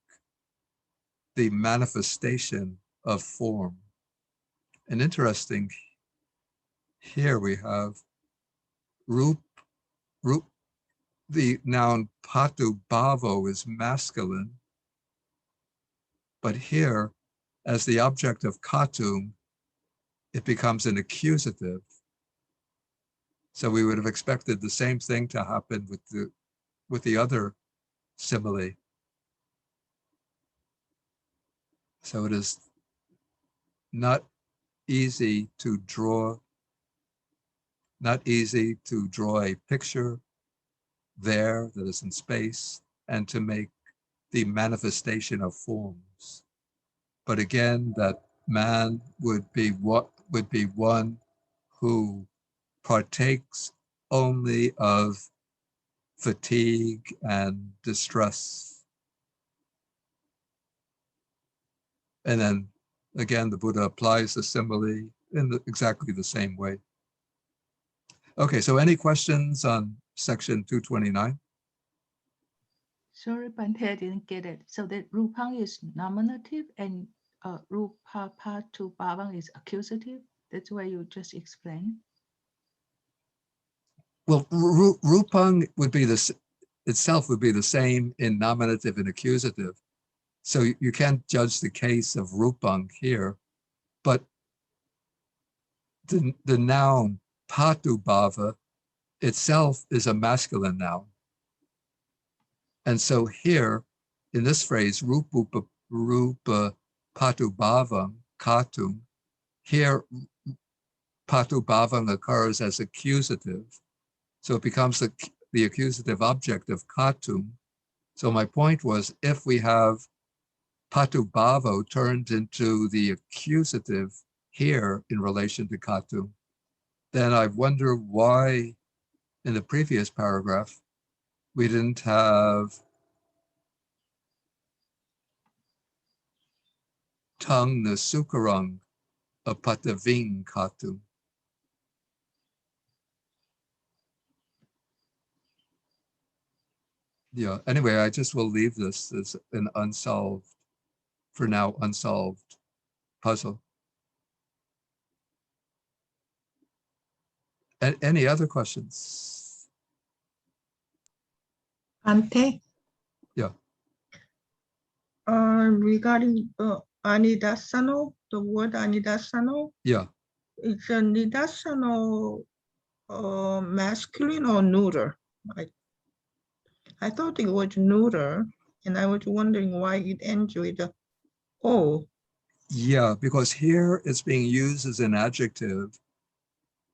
[SPEAKER 1] the manifestation of form. And interesting, here we have rup, the noun patu bhavo is masculine, but here, as the object of katum, it becomes an accusative. So we would have expected the same thing to happen with the other simile. So it is not easy to draw a picture there that is in space and to make the manifestation of forms. But again, that man would be one who partakes only of fatigue and distress. And then again, the Buddha applies the simile in exactly the same way. Okay, so any questions on section 229?
[SPEAKER 4] Sorry, Bhante, I didn't get it. So that rupang is nominative and rupa patu bhavang is accusative. That's why you just explained.
[SPEAKER 1] Well, rupang would be itself would be the same in nominative and accusative. So you can't judge the case of rupang here, but the noun patu bhava itself is a masculine noun. And so here, in this phrase, rupa patu bhavam katum, here patu bhavam occurs as accusative. So it becomes the accusative object of katum. So my point was, if we have patu bhavo turned into the accusative here in relation to katum, then I wonder why in the previous paragraph we didn't have tung na sukarang apataving katum. Yeah, anyway, I just will leave this as an unsolved, for now, unsolved puzzle. Any other questions?
[SPEAKER 3] Ante,
[SPEAKER 1] Yeah.
[SPEAKER 3] regarding anidasano, the word anidasano,
[SPEAKER 1] Yeah.
[SPEAKER 3] it's a nidasano masculine or neuter? I thought it was neuter, and I was wondering why it ends with a O.
[SPEAKER 1] Yeah, because here it's being used as an adjective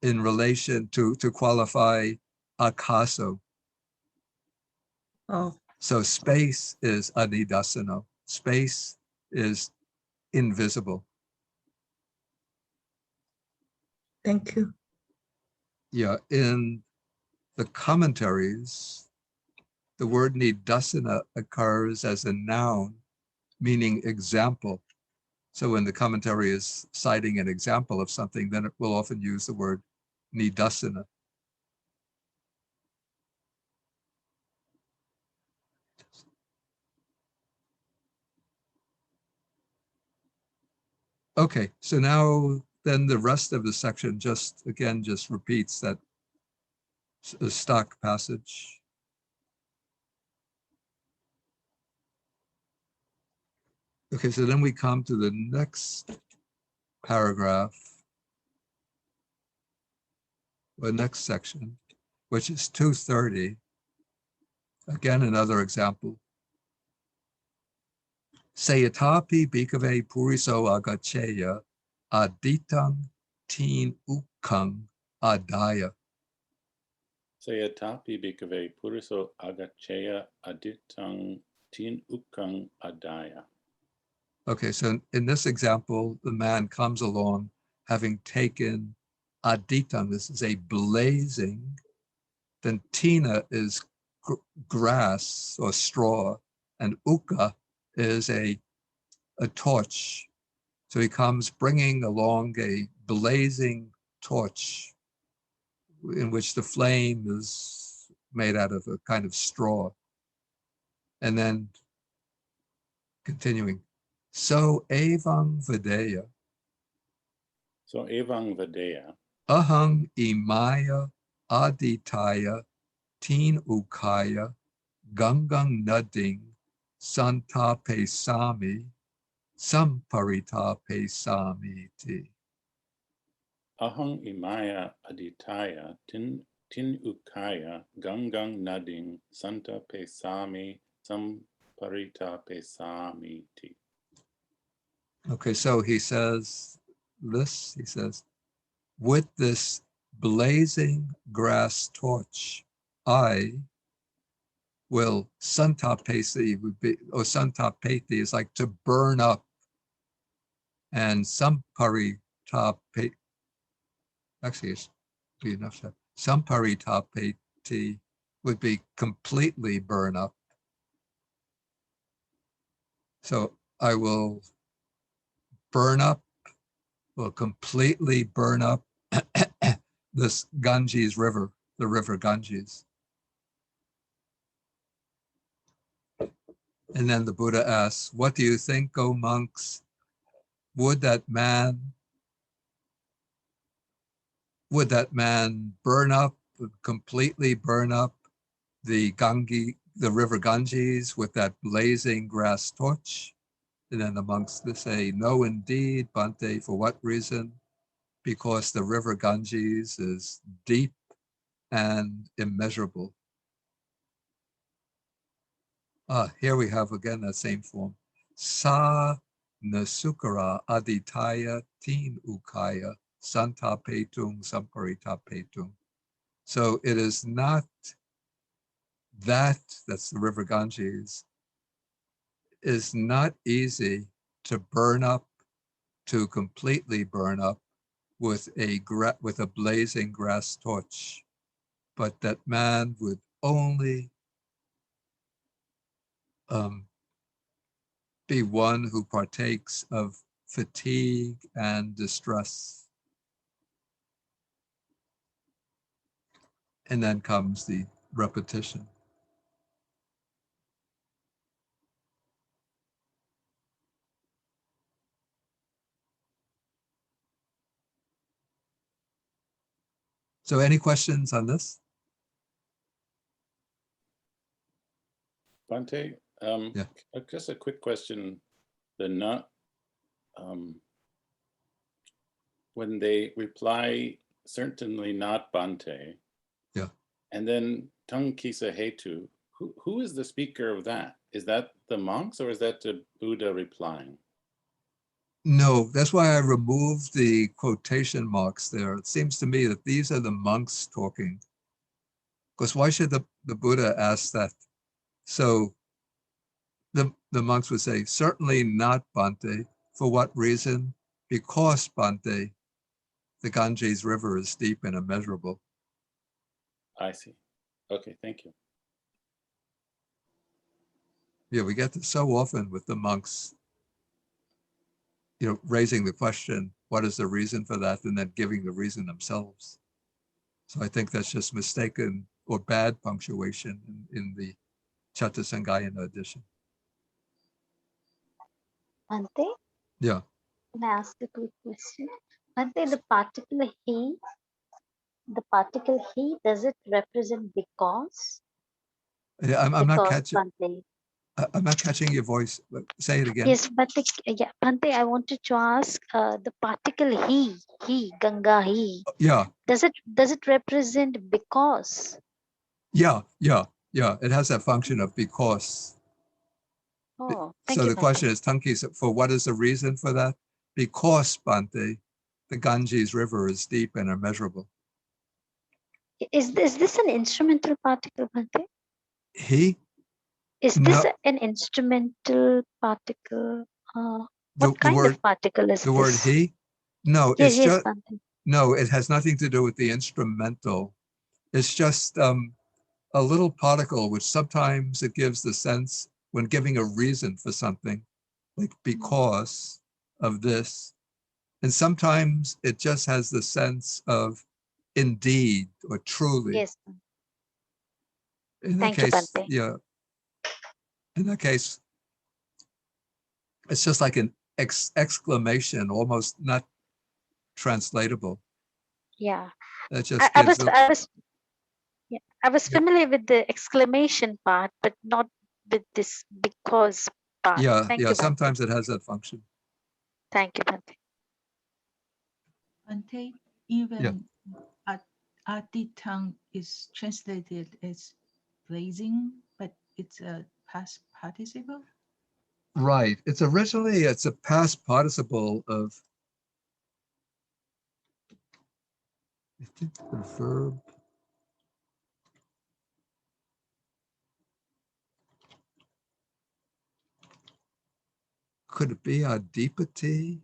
[SPEAKER 1] in relation to qualify akaso.
[SPEAKER 3] Oh,
[SPEAKER 1] So space is anidasano. Space is invisible.
[SPEAKER 3] thank you.
[SPEAKER 1] Yeah, in the commentaries, the word nidasana occurs as a noun, meaning example. So when the commentary is citing an example of something, then it will often use the word nidasana. Okay, so now then the rest of the section just repeats that stock passage. Okay, so then we come to the next paragraph, the next section, which is 230. Again, another example. Sayatapi bhikkhave puriso agacheya aditang teen ukang adaya.
[SPEAKER 2] Sayatapi bhikkhave puriso agacheya aditang tin ukang adaya.
[SPEAKER 1] Okay, so in this example, the man comes along having taken aditang, this is a blazing, then tina is grass or straw, and uka is a torch. So he comes bringing along a blazing torch in which the flame is made out of a kind of straw. And then continuing, so evang videya,
[SPEAKER 2] So evang vadeya,
[SPEAKER 1] ahang imaya aditaya teen ukaya gangang nading santape sami samparitape samiti.
[SPEAKER 2] ahang imaya aditaya tin ukaya gangang nading santa pesami samparita pesamiti.
[SPEAKER 1] Okay, so he says this, he says, with this blazing grass torch, I will, santapesi would be, or santapeti is like to burn up, and samparitape, actually it's be enough said, samparitapeti would be completely burn up. So I will burn up, will completely burn up this Ganges river, the river Ganges. And then the Buddha asks, what do you think, O monks? Would that man burn up, completely burn up the river Ganges with that blazing grass torch? And then the monks say, no, indeed, Bhante. For what reason? Because the river Ganges is deep and immeasurable. Here we have again that same form. Sa nasukara aditaya teen ukaya santapetung samparitapetung. So it is not that's the river Ganges, is not easy to burn up, to completely burn up with a blazing grass torch, but that man would only be one who partakes of fatigue and distress. And then comes the repetition. So any questions on this?
[SPEAKER 2] Bhante,
[SPEAKER 1] Yeah.
[SPEAKER 2] just a quick question. The not, when they reply, certainly not Bhante.
[SPEAKER 1] Yeah.
[SPEAKER 2] And then Tung Kisa Hetu, who is the speaker of that? Is that the monks or is that the Buddha replying?
[SPEAKER 1] No, that's why I removed the quotation marks there. It seems to me that these are the monks talking. Because why should the Buddha ask that? So the monks would say, certainly not Bhante. For what reason? Because Bhante, the Ganges River is deep and immeasurable.
[SPEAKER 2] I see. Okay, thank you.
[SPEAKER 1] Yeah, we get this so often with the monks, raising the question, what is the reason for that? And then giving the reason themselves. So I think that's just mistaken or bad punctuation in the Chatusangayana edition.
[SPEAKER 5] Bhante,
[SPEAKER 1] Yeah,
[SPEAKER 5] can I ask a quick question? Bhante, the particle he, does it represent because?
[SPEAKER 1] yeah, I'm not
[SPEAKER 5] Because,
[SPEAKER 1] catching.
[SPEAKER 5] Bhante.
[SPEAKER 1] I'm not catching your voice. Say it again.
[SPEAKER 5] Yes, Bhante, yeah, Bhante, I wanted to ask the particle he, Ganga he,
[SPEAKER 1] Yeah,
[SPEAKER 5] does it represent because?
[SPEAKER 1] yeah. It has that function of because.
[SPEAKER 5] Oh, thank
[SPEAKER 1] So
[SPEAKER 5] you,
[SPEAKER 1] the
[SPEAKER 5] Bhante.
[SPEAKER 1] question is, Tunki, for what is the reason for that? Because, Bhante, the Ganges River is deep and immeasurable.
[SPEAKER 5] Is this an instrumental particle, Bhante?
[SPEAKER 1] He,
[SPEAKER 5] Is this
[SPEAKER 1] no,
[SPEAKER 5] an instrumental particle?
[SPEAKER 1] the
[SPEAKER 5] What kind
[SPEAKER 1] word,
[SPEAKER 5] of particle is
[SPEAKER 1] the word
[SPEAKER 5] this?
[SPEAKER 1] he, no,
[SPEAKER 5] Yes,
[SPEAKER 1] it's
[SPEAKER 5] yes,
[SPEAKER 1] just,
[SPEAKER 5] Bhante.
[SPEAKER 1] no, it has nothing to do with the instrumental. It's just a little particle, which sometimes it gives the sense when giving a reason for something, like because of this. And sometimes it just has the sense of indeed or truly.
[SPEAKER 5] Yes.
[SPEAKER 1] In that
[SPEAKER 5] Thank you,
[SPEAKER 1] case,
[SPEAKER 5] Bhante.
[SPEAKER 1] yeah, in that case, it's just like an exclamation, almost not translatable.
[SPEAKER 5] Yeah.
[SPEAKER 1] That just
[SPEAKER 5] I
[SPEAKER 1] gives
[SPEAKER 5] was
[SPEAKER 1] the,
[SPEAKER 5] I was yeah, I was
[SPEAKER 1] yeah,
[SPEAKER 5] familiar with the exclamation part, but not with this because part. Thank you, Bhante.
[SPEAKER 1] sometimes it has that function.
[SPEAKER 5] Thank you, Bhante.
[SPEAKER 4] Bhante, even Aditang is translated as blazing, but it's a past participle.
[SPEAKER 1] Right. It's a past participle of, I think the verb. Could it be adipati?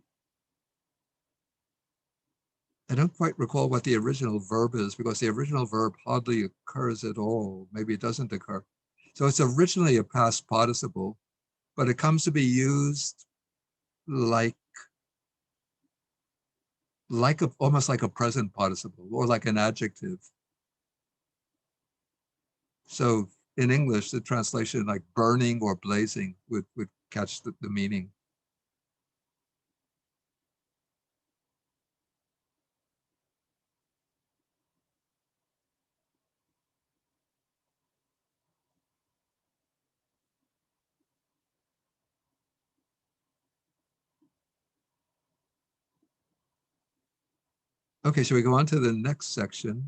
[SPEAKER 1] I don't quite recall what the original verb is because the original verb hardly occurs at all. Maybe it doesn't occur. So it's originally a past participle, but it comes to be used like almost like a present participle or like an adjective. So in English, the translation like burning or blazing would catch the meaning. Okay, shall we go on to the next section?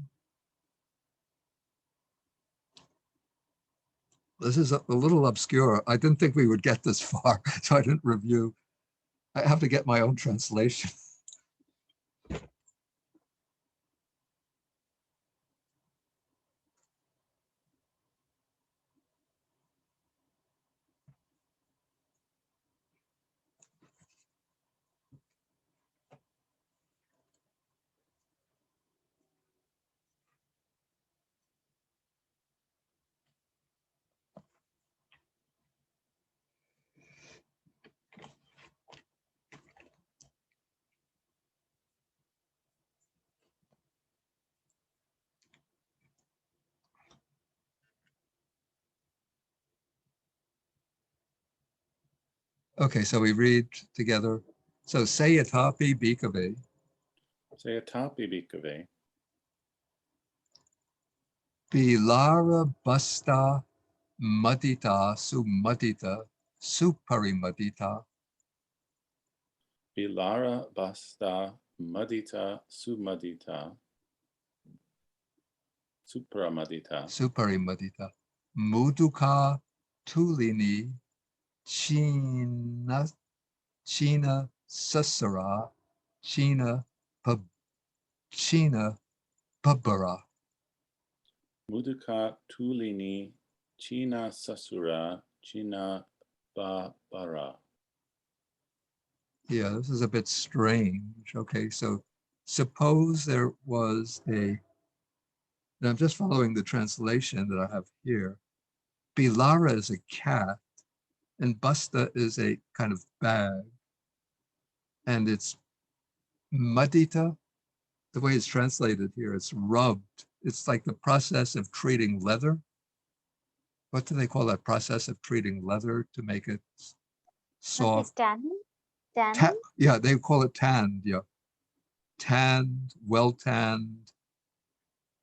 [SPEAKER 1] This is a little obscure. I didn't think we would get this far, so I didn't review. I have to get my own translation. Okay, so we read together. So Sayatapi Bhikkhave,
[SPEAKER 2] Sayatapi bhikkhave,
[SPEAKER 1] Bilara Basta Madita Sumadita Suparimadita
[SPEAKER 2] Bilara basta madita sumadita supramadita
[SPEAKER 1] Suparimadita Muduka Tulini China Sasara China Pabara.
[SPEAKER 2] Mudaka tulini china sasura china babara.
[SPEAKER 1] Yeah, this is a bit strange. Okay, so suppose there was and I'm just following the translation that I have here. Bilara is a cat and Basta is a kind of bag. And it's Madita, the way it's translated here, it's rubbed. it's like the process of treating leather. What do they call that process of treating leather to make it
[SPEAKER 5] Okay,
[SPEAKER 1] soft?
[SPEAKER 5] tanning? Tanning?
[SPEAKER 1] Yeah, they call it tanned. Yeah, tanned, well tanned,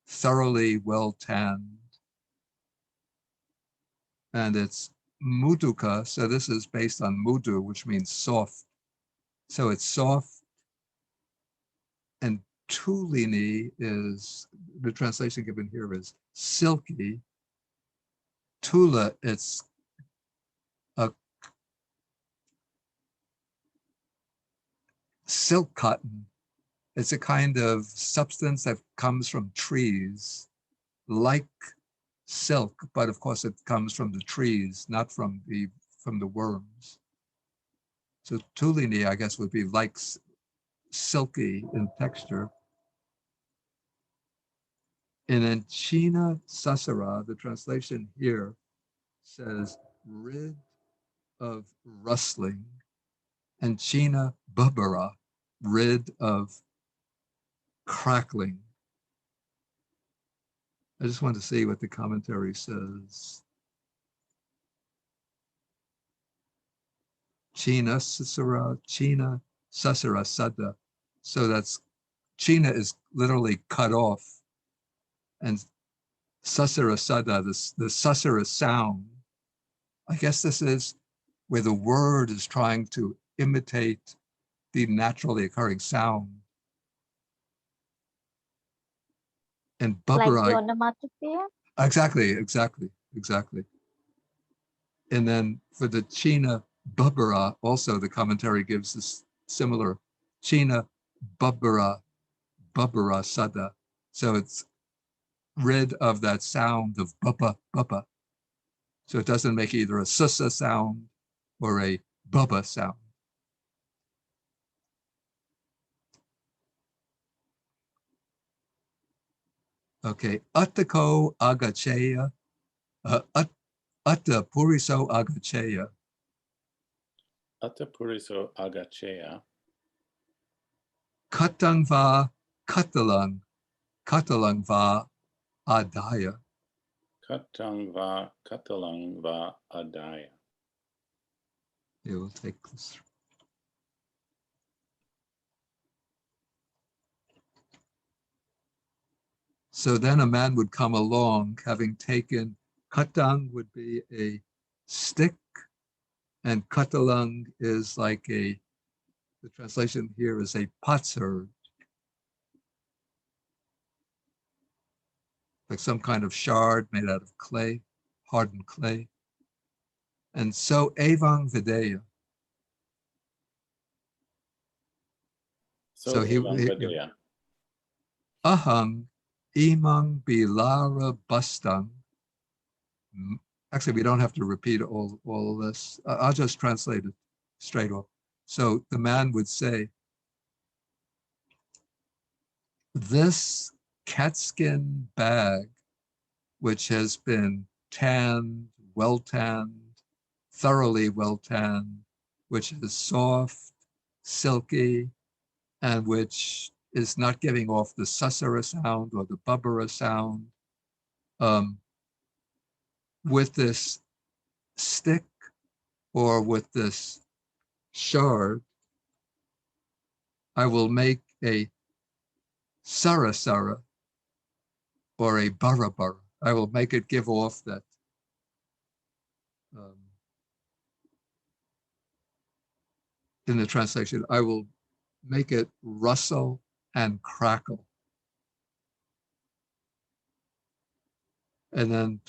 [SPEAKER 1] thoroughly well tanned. And it's muduka. So this is based on mudu, which means soft. So it's soft. And tulini is, the translation given here is silky. Tula, it's a silk cotton. It's a kind of substance that comes from trees, like silk, but of course it comes from the trees, not from the worms. So tulini, I guess, would be like silky in texture. And then China Sasara, the translation here says rid of rustling, and China Babara, rid of crackling. I just want to see what the commentary says. China Sasara Sada. So that's, China is literally cut off, and Sasara Sada, the Sasara sound. I guess this is where the word is trying to imitate the naturally occurring sound. And
[SPEAKER 5] Like the
[SPEAKER 1] Babara,
[SPEAKER 5] onomatopoeia?
[SPEAKER 1] exactly. And then for the China Babara, also the commentary gives this similar China Babara Sada. So it's rid of that sound of baba baba. So it doesn't make either a susa sound or a baba sound. Okay, Attako Agacheya, Atta Puriso Agacheya,
[SPEAKER 2] Atta puriso agacheya.
[SPEAKER 1] Katangva Katalang, Katalang va Adaya.
[SPEAKER 2] Katang va katalang va adaya.
[SPEAKER 1] It will take this. So then a man would come along having taken, katang would be a stick, and katalang is like the translation here is a potsherd, like some kind of shard made out of clay, hardened clay. And so Evang Videya.
[SPEAKER 2] So
[SPEAKER 1] he
[SPEAKER 2] Evangadeya.
[SPEAKER 1] Ahang Imang Bilara Bastang. Actually, we don't have to repeat all of this. I'll just translate it straight off. So the man would say, this catskin bag, which has been tanned, well tanned, thoroughly well tanned, which is soft, silky, and which is not giving off the susura sound or the bubbera sound, with this stick or with this shard, I will make a sarasara or a barabara. I will make it give off that in the translation, I will make it rustle and crackle. And then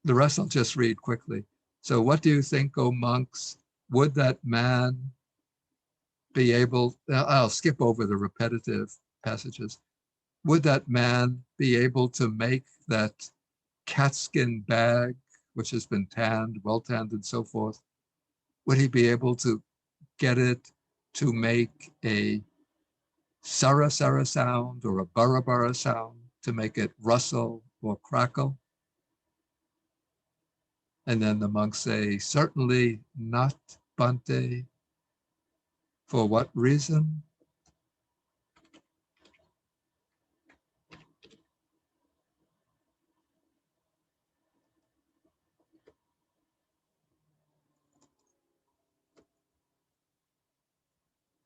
[SPEAKER 1] the rest I'll just read quickly. So what do you think, O monks? Would that man be able, I'll skip over the repetitive passages. Would that man be able to make that catskin bag, which has been tanned, well tanned and so forth? Would he be able to get it to make a sarasara sound or a barabara sound, to make it rustle or crackle? And then the monks say, certainly not, Bhante. For what reason?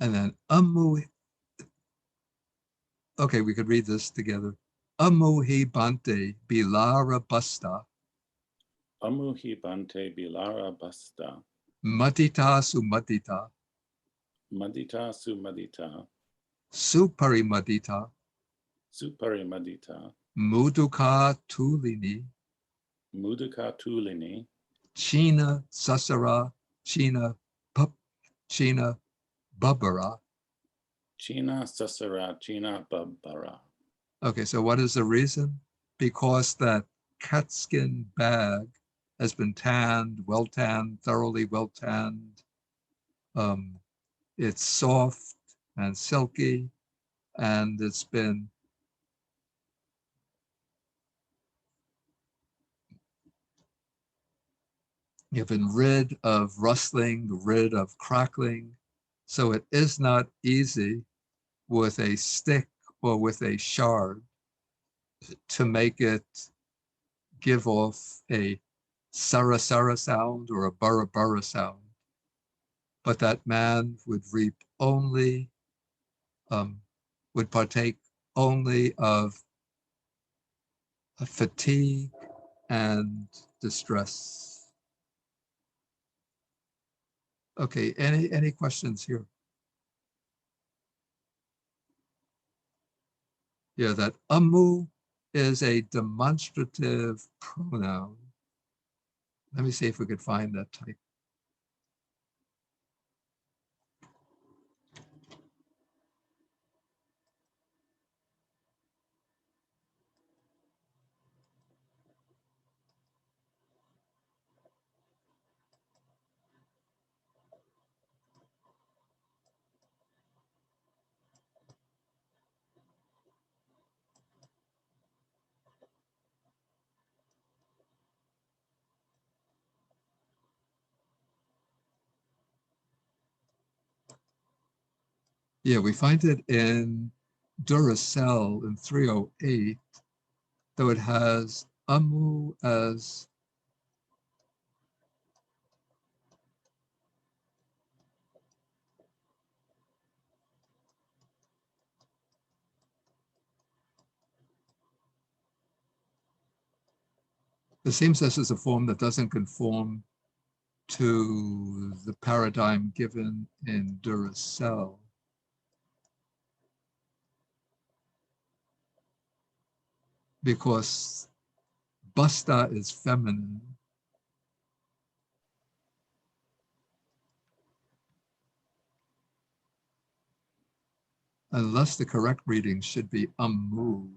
[SPEAKER 1] And then Amu. Okay, we could read this together. Amuhi Bante Bilara Basta
[SPEAKER 2] Amuhi Bante Bilara Basta.
[SPEAKER 1] Matita Sumatita
[SPEAKER 2] Madita Sumadita.
[SPEAKER 1] Suparimadita
[SPEAKER 2] Suparimadita.
[SPEAKER 1] Muduka Tulini
[SPEAKER 2] Mudaka Tulini.
[SPEAKER 1] China Sasara China Pup China Bubara.
[SPEAKER 2] China Sasara China Babara.
[SPEAKER 1] Okay, so what is the reason? Because that catskin bag has been tanned, well tanned, thoroughly well tanned. It's soft and silky, and it's been you've been rid of rustling, rid of crackling. So it is not easy with a stick or with a shard to make it give off a sara sara sound or a burra burra sound. But that man would reap only, would partake only of fatigue and distress. Okay, any questions here? Yeah, that amu is a demonstrative pronoun. Let me see if we could find that type. Yeah, we find it in Duracell in 308, though it has amu as it seems this is a form that doesn't conform to the paradigm given in Duracell. Because basta is feminine. Unless the correct reading should be amu.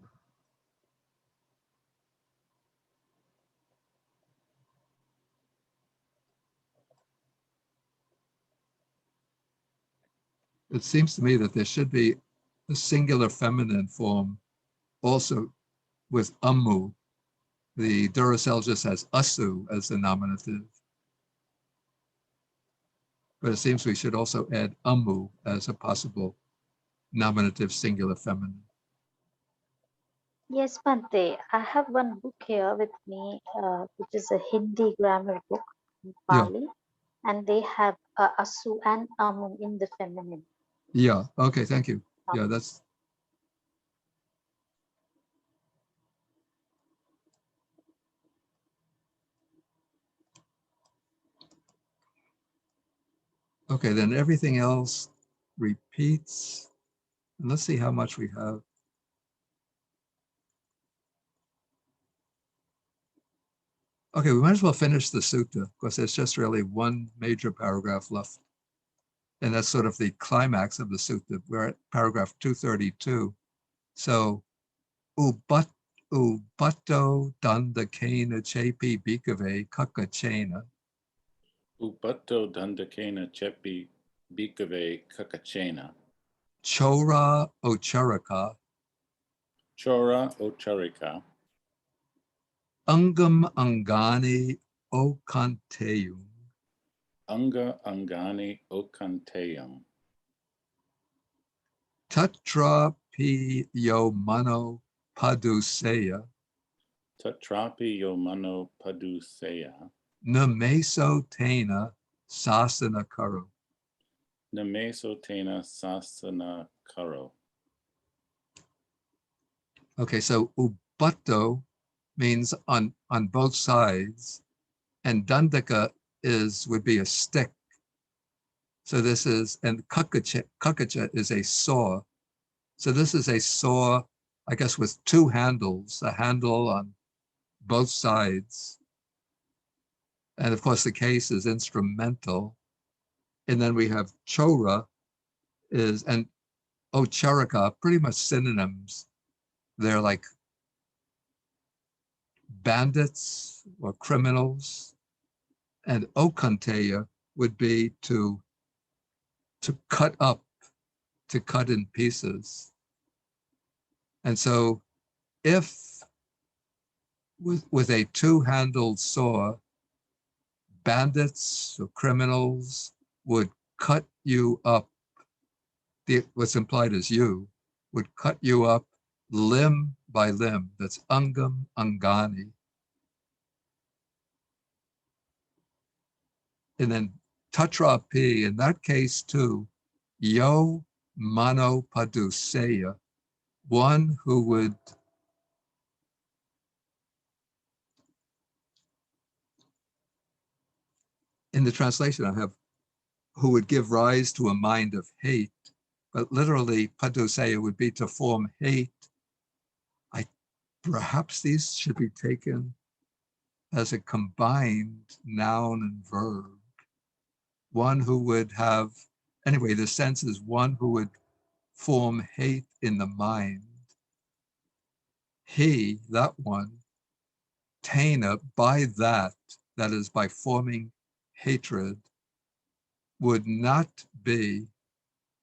[SPEAKER 1] It seems to me that there should be a singular feminine form also with amu. The Duracell just has asu as the nominative. But it seems we should also add amu as a possible nominative singular feminine.
[SPEAKER 5] Yes, Bante, I have one book here with me, which is a Hindi grammar book in
[SPEAKER 1] Yeah,
[SPEAKER 5] Pali, and they have asu and amu in the feminine.
[SPEAKER 1] yeah, okay, thank you. Yeah, that's, okay, then everything else repeats. And let's see how much we have. Okay, we might as well finish the sutta because there's just really one major paragraph left. And that's sort of the climax of the sutta. We're at paragraph 232. So, ubatto dandakena chepi bhikkhave kakachena
[SPEAKER 2] Upatto Dandakena Chepi Bhikkhave Kakachena.
[SPEAKER 1] chora ocharaka
[SPEAKER 2] Chora Ocharika.
[SPEAKER 1] ungam angani okanteyum
[SPEAKER 2] Anga Angani Okanteyam.
[SPEAKER 1] tatra pi yo mano paduseya
[SPEAKER 2] Tatrapi Yomano Paduseya.
[SPEAKER 1] nameso tena sasana karo.
[SPEAKER 2] nameso tena sasana karo.
[SPEAKER 1] Okay, so ubato means on both sides, and dandaka would be a stick. So this is, and kakacha is a saw. So this is a saw, I guess, with two handles, a handle on both sides. And of course, the case is instrumental. And then we have chora and ocharaka, pretty much synonyms. They're like bandits or criminals. And okanteya would be to cut up, to cut in pieces. And so if with a two-handled saw, bandits or criminals would cut you up, what's implied as you, would cut you up limb by limb. That's angam angani. And then tatrapi, in that case too, yo mano paduseya, one who would in the translation I have, who would give rise to a mind of hate, but literally paduseya would be to form hate. Perhaps these should be taken as a combined noun and verb. One who would have, anyway, the sense is one who would form hate in the mind. He, that one, Tena, by that is by forming hatred, would not be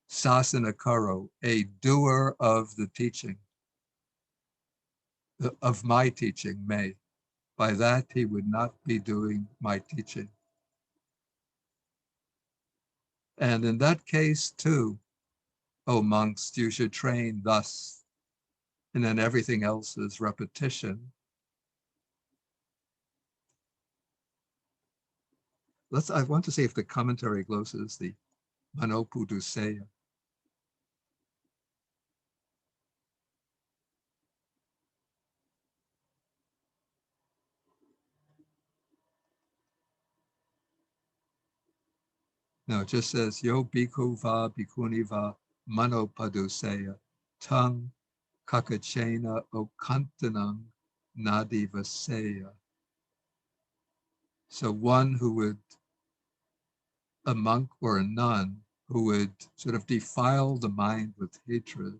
[SPEAKER 1] sasanakaro, a doer of the teaching, of my teaching, may. By that he would not be doing my teaching. And in that case too, O monks, you should train thus, and then everything else is repetition. I want to see if the commentary glosses the Manopuduseya. No, it just says, Yo bhikkhu va bhikkhuni va Manopaduseya, tung kakachena okantanang nadivaseya. So one who would, a monk or a nun, who would sort of defile the mind with hatred,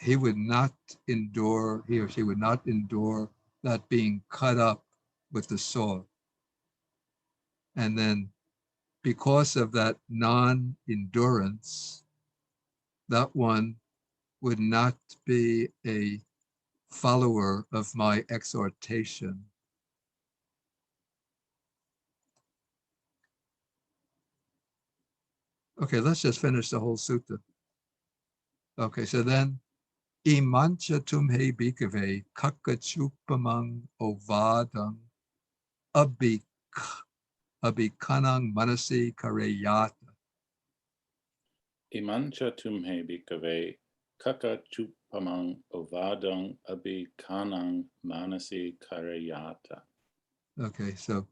[SPEAKER 1] he would not endure, he or she would not endure that being cut up with the sword. And then because of that non-endurance, that one would not be a follower of my exhortation. Okay, let's just finish the whole sutta. Okay, so then, imancha tumhe bhikkhave kakachupamang ovadang abhikanang manasi kareyata.
[SPEAKER 2] Imancha tumhe bhikkhave kaka chupamang ovadang abhikanang manasi karayata.
[SPEAKER 1] Okay, so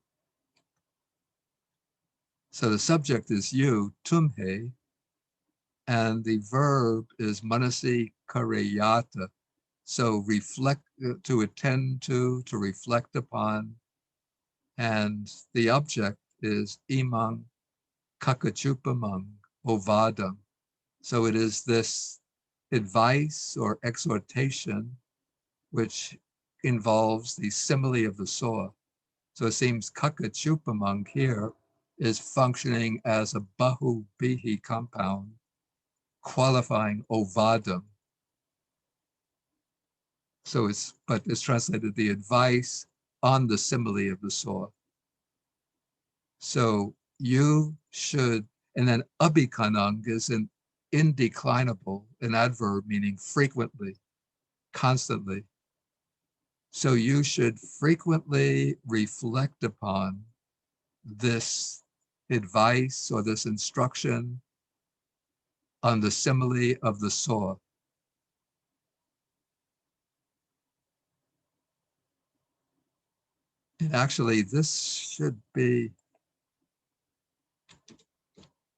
[SPEAKER 1] the subject is you, tumhe, and the verb is manasi kareyata. So reflect, to attend to reflect upon, and the object is imang kakachupamang ovadam. So it is this advice or exhortation which involves the simile of the saw. So it seems kakachupamang here is functioning as a bahu bihi compound, qualifying ovadam. So it's translated the advice on the simile of the saw. So you should, and then abhikanang is an indeclinable, an adverb meaning frequently, constantly. So you should frequently reflect upon this advice or this instruction on the simile of the saw. And actually, this should be,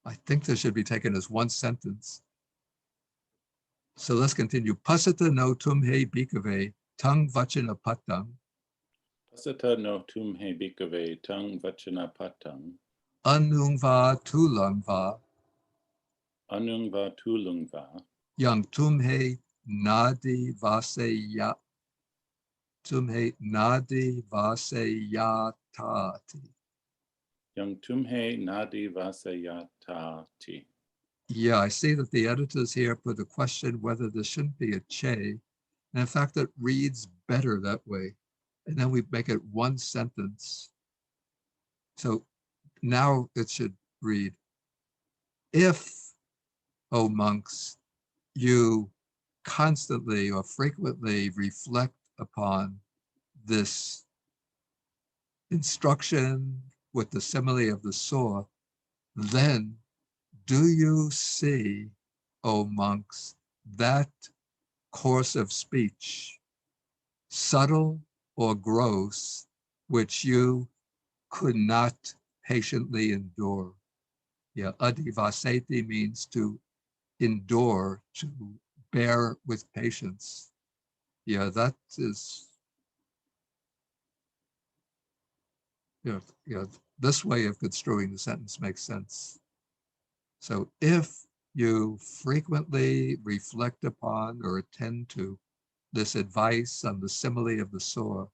[SPEAKER 1] I think this should be taken as one sentence. So let's continue. Pasata no tumhe bhikkhave tang vachana patang
[SPEAKER 2] Pasata no tumhe bhikkhave tang vachana patang
[SPEAKER 1] anungva tulangva
[SPEAKER 2] anungva tulungva
[SPEAKER 1] yang tumhe nadi vaseya tumhe nadi vaseyatati.
[SPEAKER 2] yang tumhe nadi vasayatati.
[SPEAKER 1] Yeah, I see that the editors here put a question whether there shouldn't be a che. And in fact, it reads better that way. And then we make it one sentence. So now it should read, if, O monks, you constantly or frequently reflect upon this instruction with the simile of the saw, then do you see, O monks, that course of speech, subtle or gross, which you could not patiently endure? Yeah, adivaseti means to endure, to bear with patience. Yeah, that is, this way of construing the sentence makes sense. So if you frequently reflect upon or attend to this advice on the simile of the saw,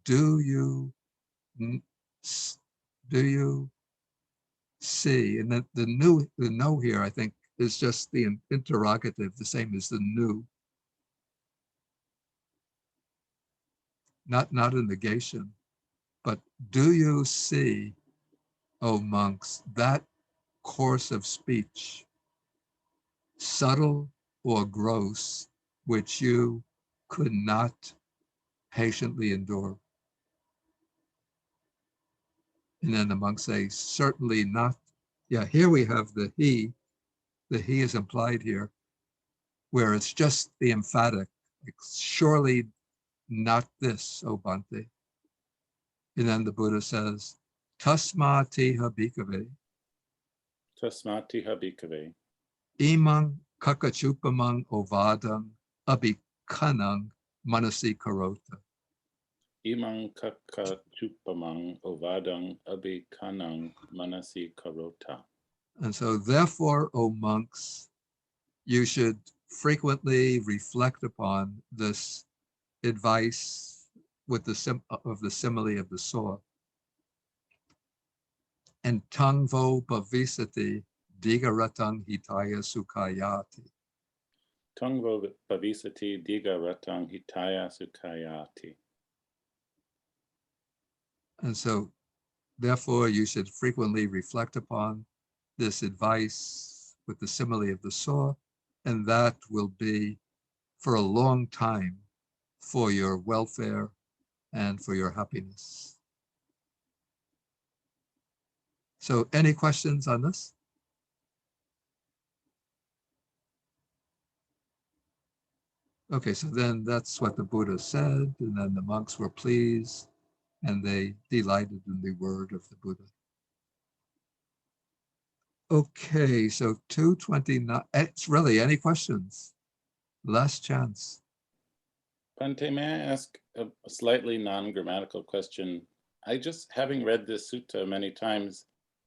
[SPEAKER 1] do you see? And the no here, I think, is just the interrogative, the same as the new, not a negation, but do you see, O monks, that course of speech, subtle or gross, which you could not patiently endure? And then the monks say, certainly not. Yeah, here we have the he is implied here, where it's just the emphatic, like, surely not this, O Bhante. And then the Buddha says, tasmatiha bhikkhave
[SPEAKER 2] Tasmatiha bhikkhave
[SPEAKER 1] imang kakachupamang ovadang abhikanang manasi karota.
[SPEAKER 2] imang kakachupamang ovadang abhikanang manasi karota.
[SPEAKER 1] And so therefore, O monks, you should frequently reflect upon this advice with the simile of the saw. And tangvo bhavisati digaratang hitaya sukhayati.
[SPEAKER 2] Tangvo bhavisati diga ratang hitaya sukhayati.
[SPEAKER 1] And so therefore you should frequently reflect upon this advice with the simile of the saw, and that will be for a long time for your welfare and for your happiness. So any questions on this? Okay, so then that's what the Buddha said, and then the monks were pleased, and they delighted in the word of the Buddha. Okay, so 229, it's really any questions? Last chance.
[SPEAKER 2] Bhante, may I ask a slightly non-grammatical question? I just, having read this sutta many times,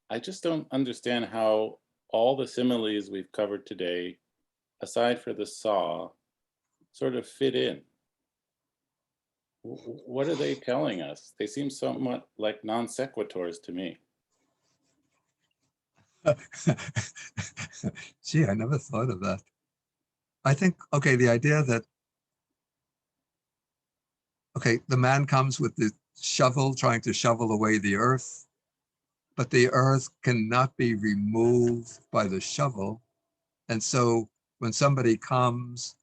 [SPEAKER 2] I just don't understand how all the similes we've covered today, aside for the saw, sort of fit in. What are they telling us? They seem somewhat like non sequiturs to me.
[SPEAKER 1] Gee, I never thought of that. I think, okay, the idea that, okay, the man comes with the shovel trying to shovel away the earth, but the earth cannot be removed by the shovel. And so when somebody comes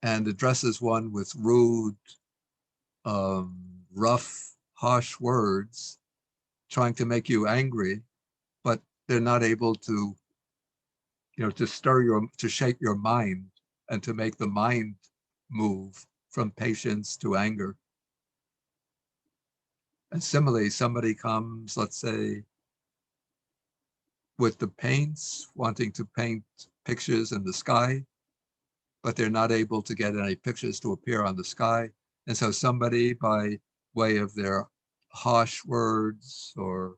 [SPEAKER 1] and addresses one with rude, rough, harsh words, trying to make you angry, but they're not able to, to shape your mind and to make the mind move from patience to anger. And similarly, somebody comes, let's say, with the paints, wanting to paint pictures in the sky, but they're not able to get any pictures to appear on the sky. And so somebody, by way of their harsh words or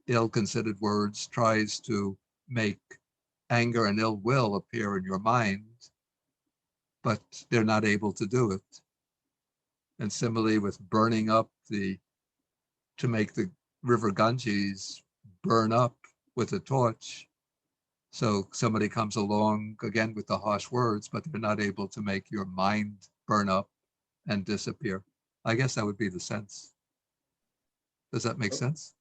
[SPEAKER 1] ill-considered words, tries to make anger and ill will appear in your mind, but they're not able to do it. And similarly with burning up to make the river Ganges burn up with a torch. So somebody comes along again with the harsh words, but they're not able to make your mind burn up and disappear. I guess that would be the sense. Does that make sense?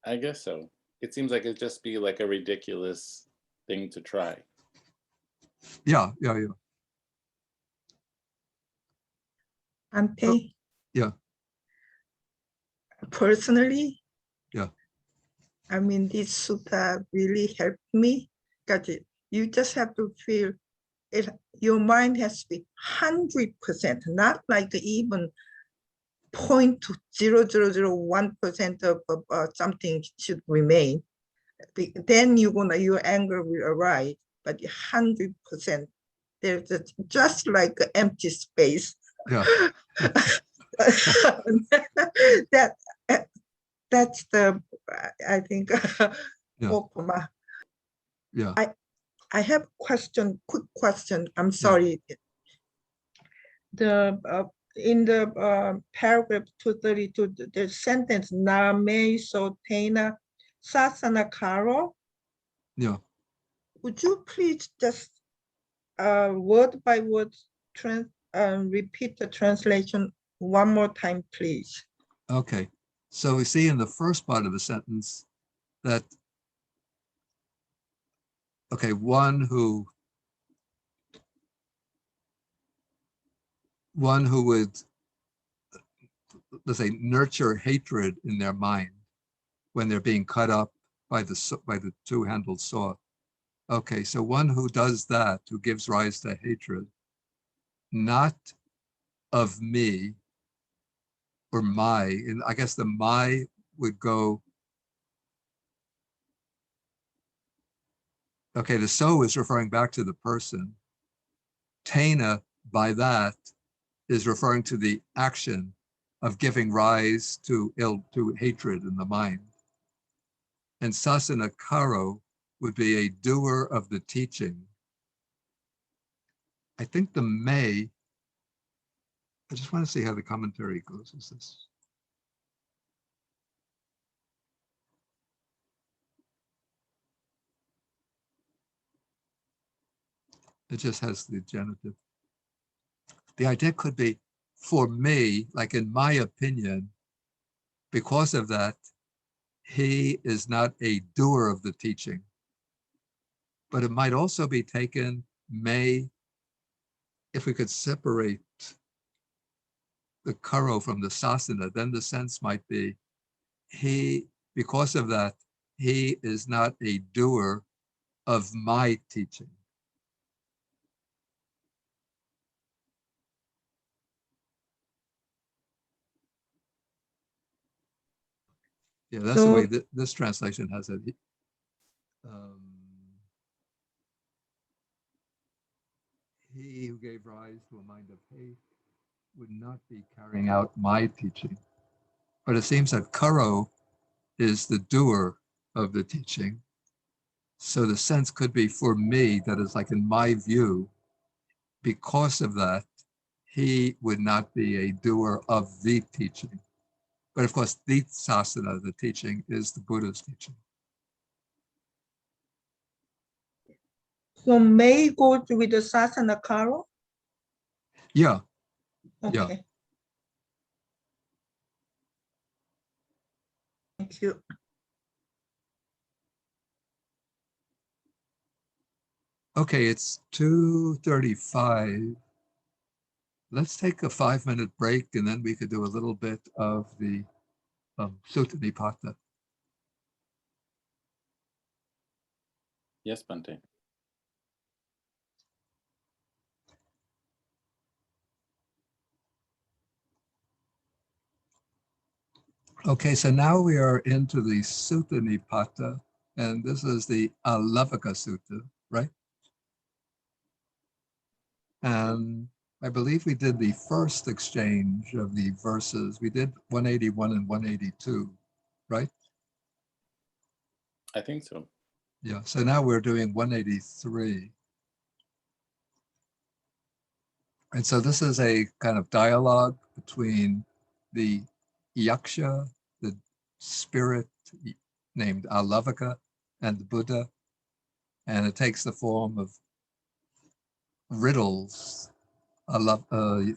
[SPEAKER 2] I guess so. It seems like it'd just be like a ridiculous thing to try.
[SPEAKER 1] Yeah.
[SPEAKER 3] Ante?
[SPEAKER 1] Yeah.
[SPEAKER 3] Personally?
[SPEAKER 1] Yeah.
[SPEAKER 3] I mean, this sutta really helped me. Because you just have to feel it. Your mind has to be 100%, not like even 0.0001% of something should remain. Then your anger will arise, but 100%. There's just like an empty space.
[SPEAKER 1] Yeah.
[SPEAKER 3] That's the, I think,
[SPEAKER 1] Yeah.
[SPEAKER 3] Okuma.
[SPEAKER 1] Yeah.
[SPEAKER 3] I have quick question. I'm sorry. In the paragraph 232, the sentence Name Sotena Sasana Karo.
[SPEAKER 1] Yeah.
[SPEAKER 3] Would you please just word by word repeat the translation one more time, please?
[SPEAKER 1] Okay. So we see in the first part of the sentence that, okay, one who would, let's say, nurture hatred in their mind when they're being cut up by the two-handled saw. Okay, so one who does that, who gives rise to hatred, not of me or my, and I guess the my would go, okay, the so is referring back to the person. Tena, by that, is referring to the action of giving rise to hatred in the mind. And sasana karo would be a doer of the teaching. I think the may, I just want to see how the commentary goes. Is this? It just has the genitive. The idea could be, for me, like in my opinion, because of that, he is not a doer of the teaching. But it might also be taken, may, if we could separate the karo from the sasana, then the sense might be, he, because of that, he is not a doer of my teaching. Yeah, that's the way this translation has it. He who gave rise to a mind of hate would not be carrying out my teaching. But it seems that karo is the doer of the teaching. So the sense could be, for me, that is like in my view, because of that, he would not be a doer of the teaching. But of course, the sasana, the teaching, is the Buddha's teaching.
[SPEAKER 3] So may go with the sasana karo?
[SPEAKER 1] Yeah.
[SPEAKER 3] Okay.
[SPEAKER 1] Yeah.
[SPEAKER 3] Thank you.
[SPEAKER 1] Okay, it's 2:35. Let's take a 5-minute break and then we could do a little bit of the Sutta Nipata.
[SPEAKER 2] Yes, Bante.
[SPEAKER 1] Okay, so now we are into the Sutta Nipata, and this is the Alavaka Sutta, right? And I believe we did the first exchange of the verses. We did 181 and 182, right?
[SPEAKER 2] I think so.
[SPEAKER 1] Yeah, so now we're doing 183. And so this is a kind of dialogue between the Yaksha, the spirit named Alavaka, and the Buddha. And it takes the form of riddles. Alavaka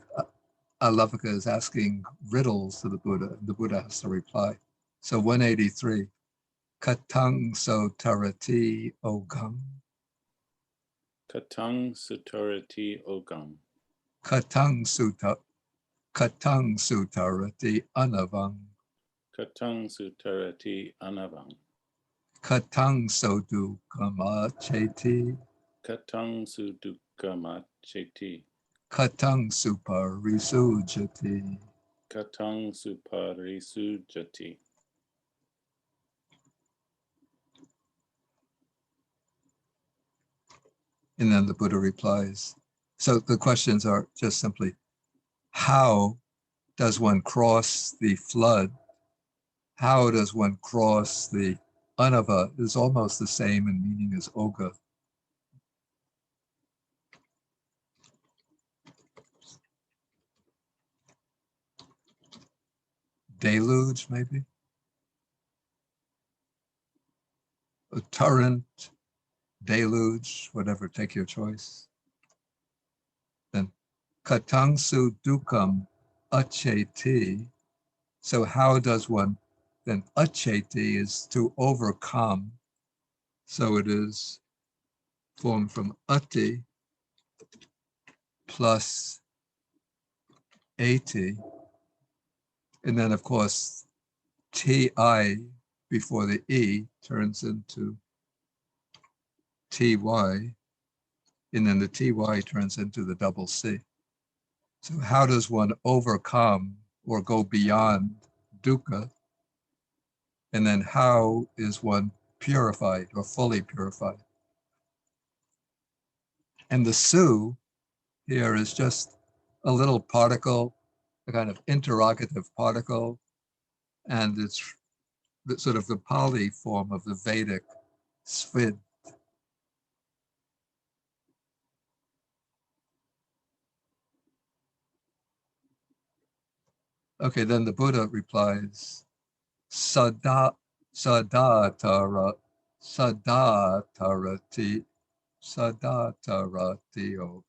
[SPEAKER 1] is asking riddles to the Buddha, and the Buddha has to reply. So 183, Katang Sotarati Ogam.
[SPEAKER 2] Katang Sutarati Ogam.
[SPEAKER 1] Katang Sutarati Anavang.
[SPEAKER 2] Katang Sutarati Anavang.
[SPEAKER 1] Katang Sodukama Cheti.
[SPEAKER 2] Katang Sudukamacheti.
[SPEAKER 1] Katang Suparisujati.
[SPEAKER 2] Katang Suparisujati.
[SPEAKER 1] And then the Buddha replies. So the questions are just simply, how does one cross the flood? How does one cross the Anava? Is almost the same in meaning as Oga. Deluge, maybe? A torrent, deluge, whatever, take your choice. Then Katangsu Dukam Acheti. So how does one, then Acheti is to overcome. So it is formed from Ati plus 80. And then of course, TI before the E turns into TY, and then the TY turns into the double C. So how does one overcome or go beyond dukkha? And then how is one purified or fully purified? And the su here is just a little particle, a kind of interrogative particle, and it's the, sort of the Pali form of the Vedic svid. Okay, then the Buddha replies, Sadatara, Sadatarati, Sadataratio.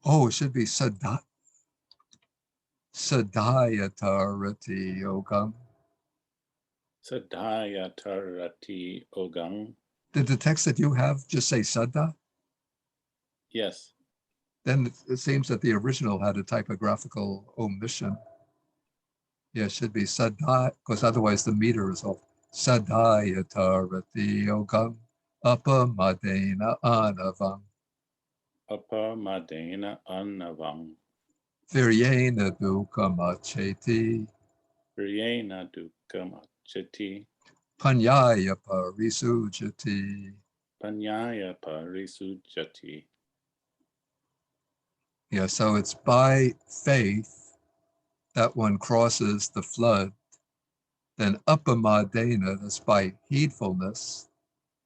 [SPEAKER 1] Oh, it should be Sadayatarati Yogam.
[SPEAKER 2] Sadayatarati Ogam.
[SPEAKER 1] Did the text that you have just say Sada?
[SPEAKER 2] Yes.
[SPEAKER 1] Then it seems that the original had a typographical omission. Yeah, it should be Sada, because otherwise the meter is off. Sadayatarati Yogam, Apamadena Anavam,
[SPEAKER 2] Apamadena Anavang.
[SPEAKER 1] Viryena Dukamacheti,
[SPEAKER 2] Priyena Dukamacheti.
[SPEAKER 1] Panyaya Parisujati.
[SPEAKER 2] Panyaya Parisujati.
[SPEAKER 1] Yeah, so it's by faith that one crosses the flood. Then Apamadena, that's by heedfulness.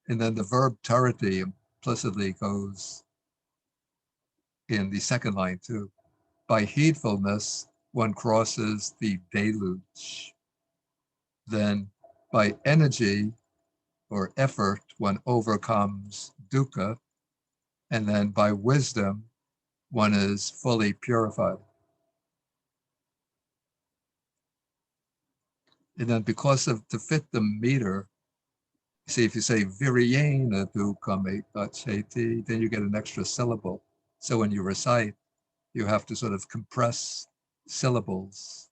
[SPEAKER 1] And then the verb tarati implicitly goes in the second line too. By heedfulness, one crosses the deluge. Then by energy or effort, one overcomes dukkha. And then by wisdom, one is fully purified. And then because of, to fit the meter, see if you say viryena dukkha cheti, then you get an extra syllable. So when you recite you have to sort of compress syllables.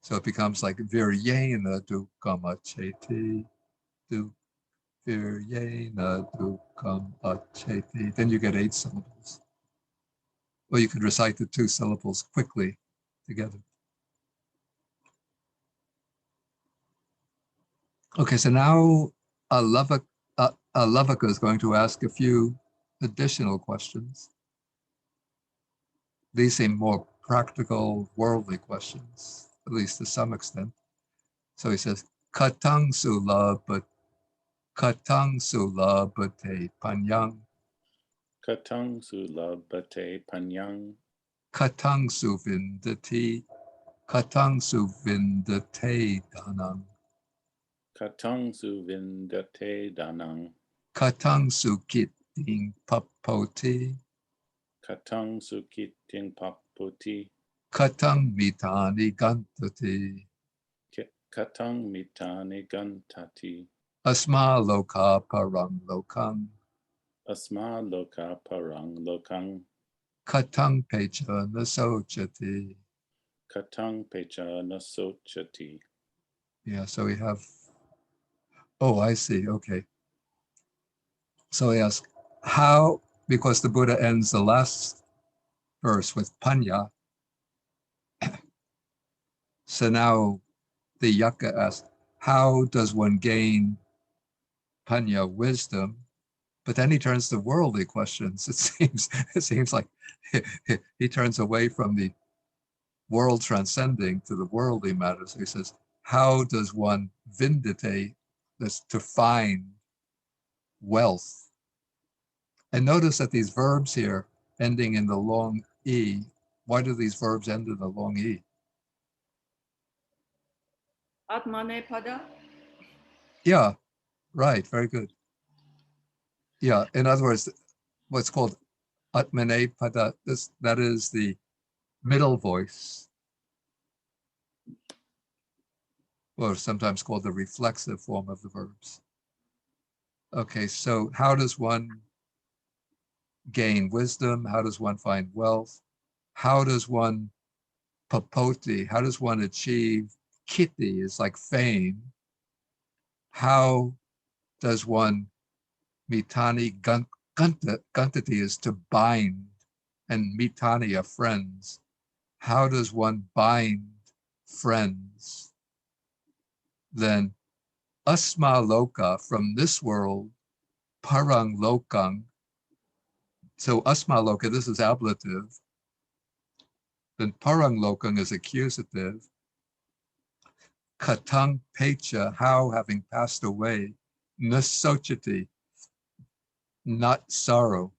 [SPEAKER 1] So it becomes like viryena dukam acheti, viryena dukam acheti. Then you get 8 syllables. Or you could recite the 2 syllables quickly together. Okay, so now Alavaka is going to ask a few additional questions. These seem more practical, worldly questions, at least to some extent. So he says, Katang sulabate panyang,
[SPEAKER 2] Katang sulabate panyang.
[SPEAKER 1] katang suvindate danang,
[SPEAKER 2] Katang suvindate danang.
[SPEAKER 1] katang sukiting papoti,
[SPEAKER 2] Katang sukiting papoti.
[SPEAKER 1] katang mitani gantati,
[SPEAKER 2] Katang mitani gantati.
[SPEAKER 1] asma loka parang lokang,
[SPEAKER 2] Asma loka parang lokang.
[SPEAKER 1] katang pecha nasojati.
[SPEAKER 2] Katang pecha nasochati.
[SPEAKER 1] Yeah, so we have, oh, I see, okay. So he asks, how, because the Buddha ends the last verse with panya, so now the Yaka asks, how does one gain panya wisdom? But then he turns to worldly questions. It seems like he turns away from the world transcending to the worldly matters. He says, how does one vindicate this to find wealth? And notice that these verbs here ending in the long E, why do these verbs end in the long E?
[SPEAKER 6] Atmane pada?
[SPEAKER 1] Yeah, right, very good. Yeah, in other words, what's called Atmane pada, that is the middle voice, or sometimes called the reflexive form of the verbs. Okay, so how does one gain wisdom? How does one find wealth? How does one papoti? How does one achieve kiti? Is like fame. How does one mitani gantati is to bind, and mitani are friends. How does one bind friends? Then asma loka, from this world, parang lokang. So asma loka, this is ablative. Then parang lokang is accusative. Katang pecha, how, having passed away, nasochati, not sorrow.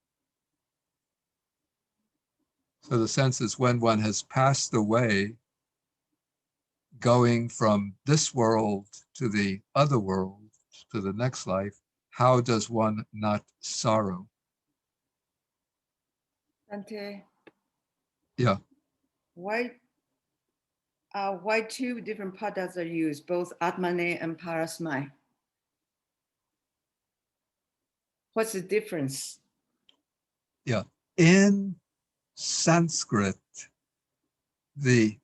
[SPEAKER 1] So the sense is when one has passed away, going from this world to the other world, to the next life, how does one not sorrow?
[SPEAKER 6] Dante,
[SPEAKER 1] Yeah,
[SPEAKER 6] why 2 different padas are used, both Atmane and Parasmai? What's the difference?
[SPEAKER 1] yeah. In Sanskrit, the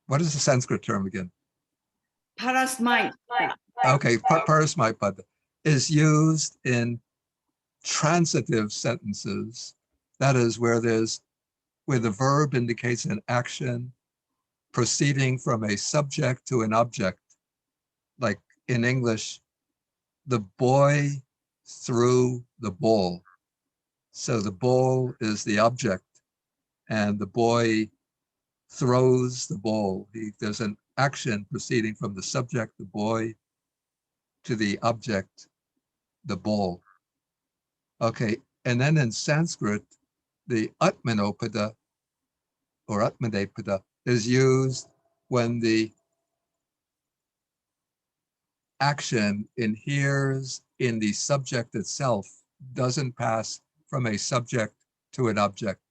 [SPEAKER 1] what is the Sanskrit term again?
[SPEAKER 6] Parasmai.
[SPEAKER 1] Okay, parasmaipada is used in transitive sentences. That is where the verb indicates an action proceeding from a subject to an object. Like in English, the boy threw the ball. So the ball is the object, and the boy throws the ball. There's an action proceeding from the subject, the boy, to the object, the ball. Okay, and then in Sanskrit, the Atmanopada or Atmanepada is used when the action inheres in the subject itself, doesn't pass from a subject to an object.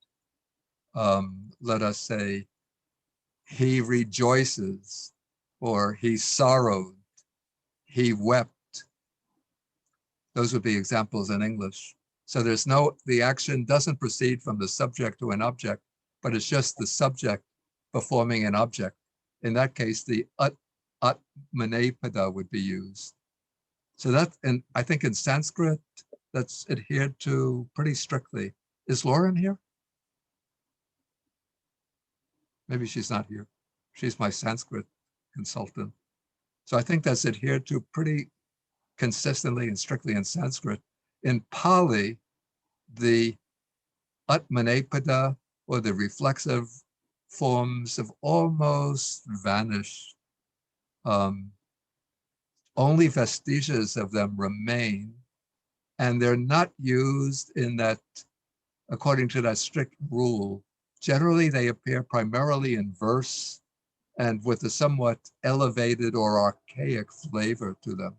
[SPEAKER 1] Let us say, he rejoices, or he sorrowed, he wept. Those would be examples in English. So there's no, the action doesn't proceed from the subject to an object, but it's just the subject performing an object. In that case, the atmanepada would be used. So that, and I think in Sanskrit, that's adhered to pretty strictly. Is Lauren here? Maybe she's not here. She's my Sanskrit consultant. So I think that's adhered to pretty consistently and strictly in Sanskrit. In Pali, the atmanepada, or the reflexive forms, have almost vanished. Only vestiges of them remain, and they're not used in that, according to that strict rule. Generally, they appear primarily in verse and with a somewhat elevated or archaic flavor to them.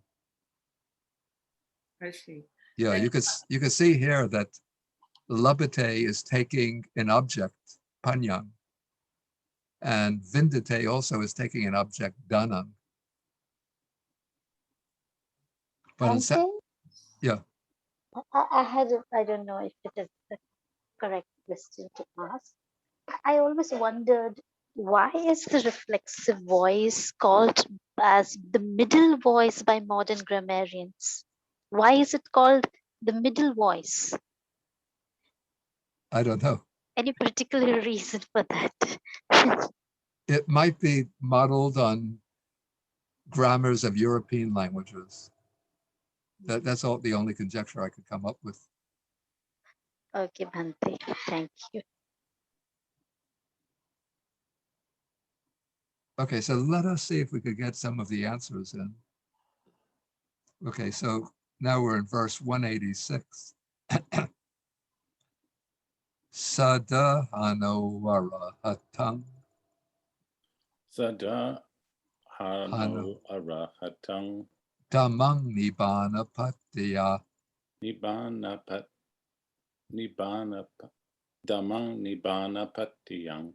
[SPEAKER 6] I see.
[SPEAKER 1] Yeah, you could see here that labate is taking an object, panyang, and vindate also is taking an object, danang. But in
[SPEAKER 5] Bhante,
[SPEAKER 1] yeah,
[SPEAKER 5] I don't know if it is the correct question to ask. I always wondered, why is the reflexive voice called as the middle voice by modern grammarians? Why is it called the middle voice?
[SPEAKER 1] I don't know.
[SPEAKER 5] Any particular reason for that?
[SPEAKER 1] It might be modeled on grammars of European languages. That's all, the only conjecture I could come up with.
[SPEAKER 5] Okay, Bhante, thank you.
[SPEAKER 1] Okay, so let us see if we could get some of the answers in. Okay, so now we're in verse 186. Sadahano arahatang.
[SPEAKER 2] Sada hano arahatang
[SPEAKER 1] Dhammang nibbana patiya.
[SPEAKER 2] nibbana dhammang nibbana patiyang.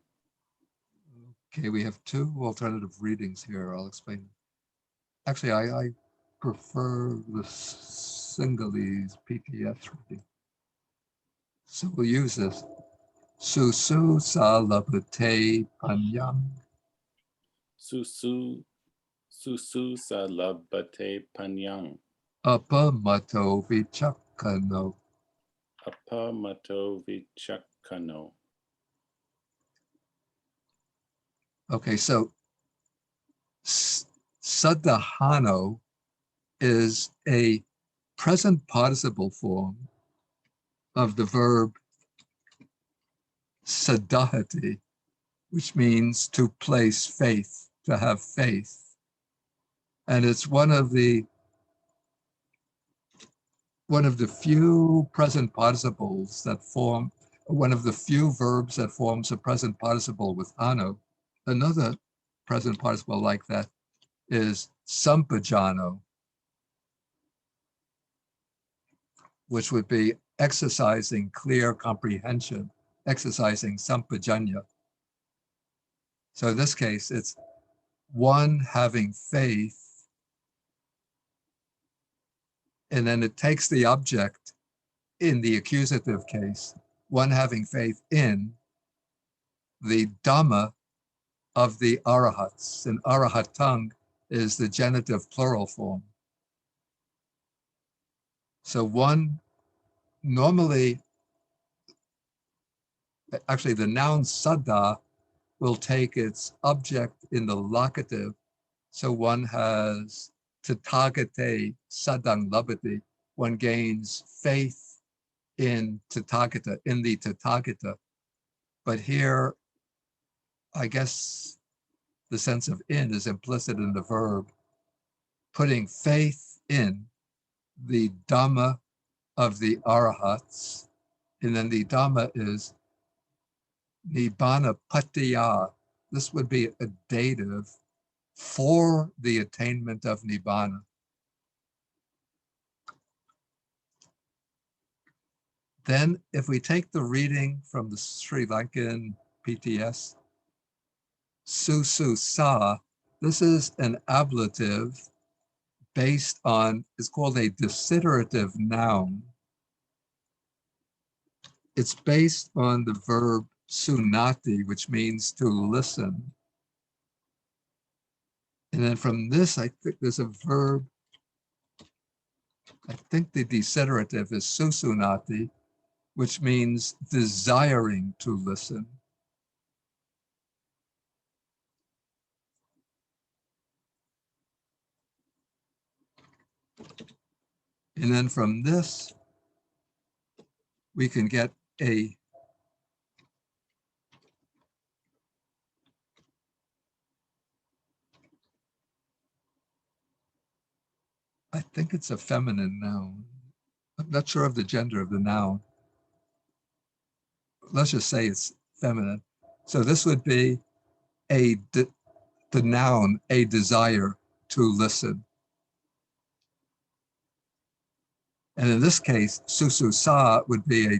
[SPEAKER 1] Okay, we have two alternative readings here. I'll explain. Actually, I prefer the Sinhalese PTS reading. So we'll use this. Susu salabate panyang.
[SPEAKER 2] Susu salabate panyang.
[SPEAKER 1] Apamato vichakano.
[SPEAKER 2] Apamato vichakano.
[SPEAKER 1] Okay, so sadahano is a present participle form of the verb sadahati, which means to place faith, to have faith. And it's one of the few present participles that form, one of the few verbs that forms a present participle with ano. Another present participle like that is sampajano, which would be exercising clear comprehension, exercising sampajanya. So in this case, it's one having faith, and then it takes the object in the accusative case, one having faith in the Dhamma of the arahats, and arahatang is the genitive plural form. So one normally, actually the noun sada will take its object in the locative. So one has tathagate sadang labati, one gains faith in tathagata, in the tathagata. But here, I guess the sense of in is implicit in the verb, putting faith in the Dhamma of the arahats, and then the Dhamma is nibbana patiya. This would be a dative for the attainment of nibbana. Then if we take the reading from the Sri Lankan PTS, susu sa, this is an ablative based on, it's called a desiderative noun. it's based on the verb sunati, which means to listen. And then from this, I think there's a verb, I think the desiderative is susunati, which means desiring to listen. And then from this, we can get a I think it's a feminine noun. I'm not sure of the gender of the noun. Let's just say it's feminine. So this would be the noun, a desire to listen. And in this case, sususa would be a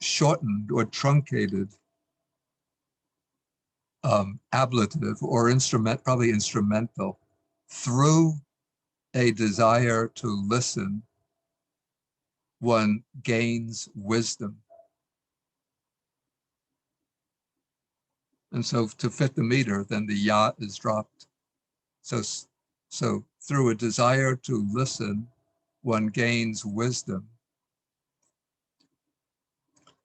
[SPEAKER 1] shortened or truncated ablative or probably instrumental. Through a desire to listen, one gains wisdom. And so to fit the meter, then the ya is dropped. So through a desire to listen, one gains wisdom.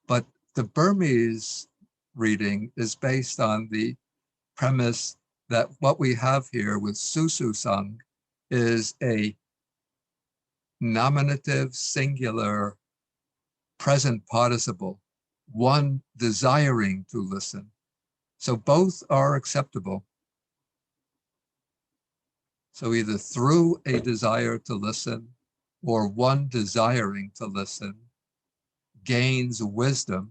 [SPEAKER 1] But the Burmese reading is based on the premise that what we have here with sususang is a nominative singular present participle, one desiring to listen. So both are acceptable. So either through a desire to listen or one desiring to listen gains wisdom.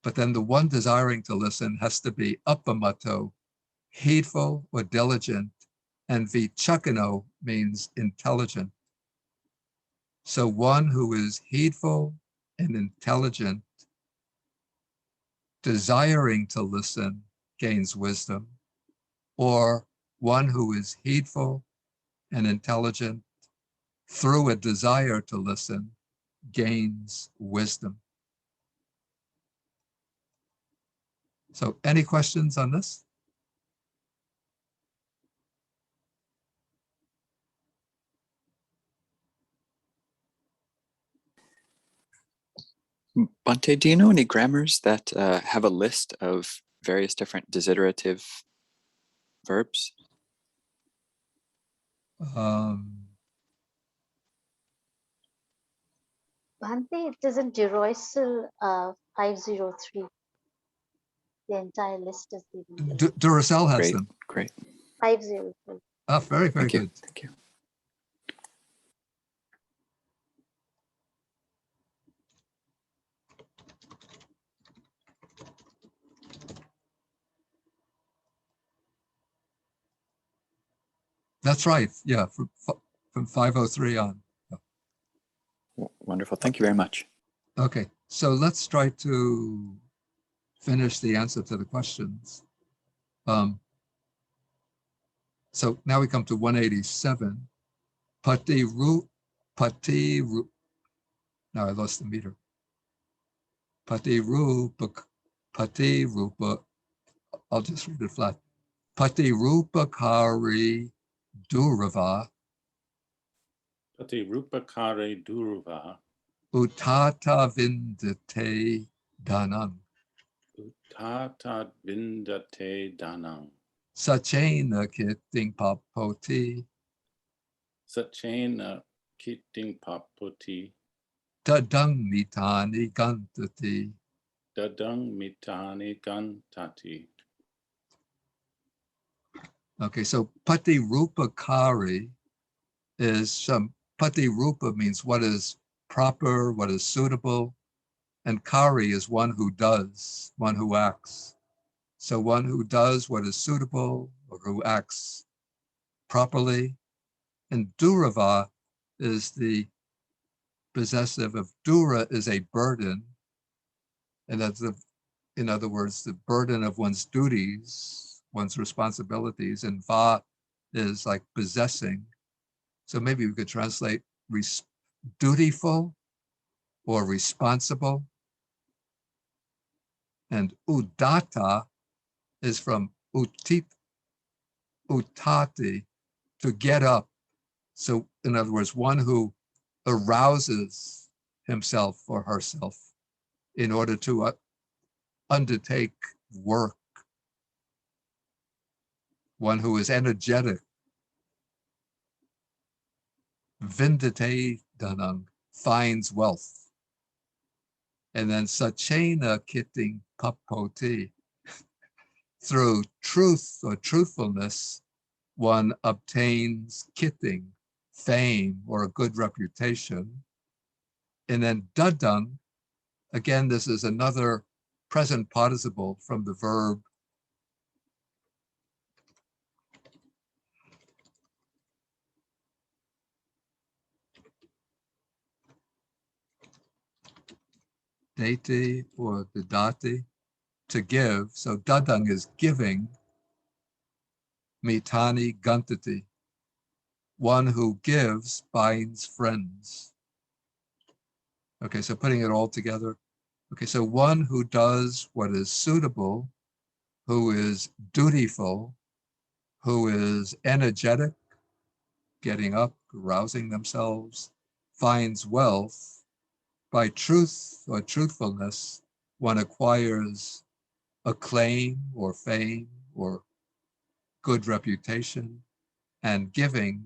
[SPEAKER 1] But then the one desiring to listen has to be uppamato, heedful or diligent, and vichakano means intelligent. So one who is heedful and intelligent, desiring to listen, gains wisdom, or one who is heedful and intelligent through a desire to listen, gains wisdom. So any questions on this?
[SPEAKER 7] Bhante, do you know any grammars that have a list of various different desiderative verbs?
[SPEAKER 5] Bhante, it is in Deroisel 503. The entire list is given.
[SPEAKER 1] Duracell has
[SPEAKER 7] Great,
[SPEAKER 1] them.
[SPEAKER 7] great.
[SPEAKER 5] 503.
[SPEAKER 1] Oh, very, very
[SPEAKER 7] Thank you.
[SPEAKER 1] good.
[SPEAKER 7] Thank you.
[SPEAKER 1] That's right. Yeah, from 503 on.
[SPEAKER 7] Wonderful. Thank you very much.
[SPEAKER 1] Okay, so let's try to finish the answer to the questions. So now we come to 187. Pati ru. Now I lost the meter. Pati rupa. I'll just read it flat. Pati rupa kari durava.
[SPEAKER 2] Pati rupakare durva.
[SPEAKER 1] Utata vindate danam.
[SPEAKER 2] Utata vindate danam.
[SPEAKER 1] Sachena kitting papoti.
[SPEAKER 2] Sachena kitting papoti.
[SPEAKER 1] Dadang mitani gantati.
[SPEAKER 2] Dadang mitani gantati.
[SPEAKER 1] Okay, so pati rupa kari is some, pati rupa means what is proper, what is suitable, and kari is one who does, one who acts. So one who does what is suitable or who acts properly. And durava is the possessive of dura is a burden. And that's in other words, the burden of one's duties, one's responsibilities, and va is like possessing. So maybe we could translate dutiful or responsible. And udata is from utati, to get up. So in other words, one who arouses himself or herself in order to undertake work. One who is energetic. Vindate danang, finds wealth. And then sachena kitting papoti, through truth or truthfulness, one obtains kitting, fame, or a good reputation. And then dadang, again, this is another present participle from the verb dati or didati, to give. So dadang is giving. Mitani gantati, one who gives binds friends. Okay, so putting it all together. Okay, so one who does what is suitable, who is dutiful, who is energetic, getting up, arousing themselves, finds wealth. By truth or truthfulness, one acquires acclaim or fame or good reputation, and giving,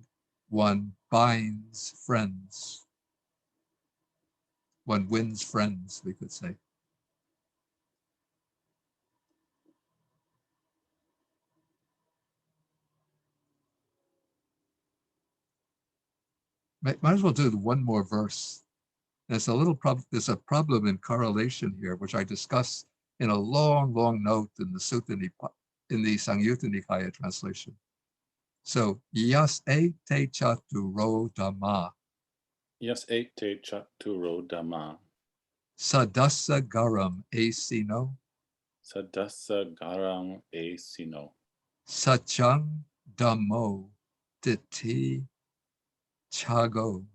[SPEAKER 1] one binds friends. One wins friends, we could say. Might as well do one more verse. There's a little problem. There's a problem in correlation here, which I discuss in a long, long note in the Sangyutta Nikaya translation. So, yas e te chaturo dhamma,
[SPEAKER 2] Yes, ete chaturo dhamma.
[SPEAKER 1] sadasa garam e sino,
[SPEAKER 2] Sadasa garang e sino.
[SPEAKER 1] sachang dhammo titi chago,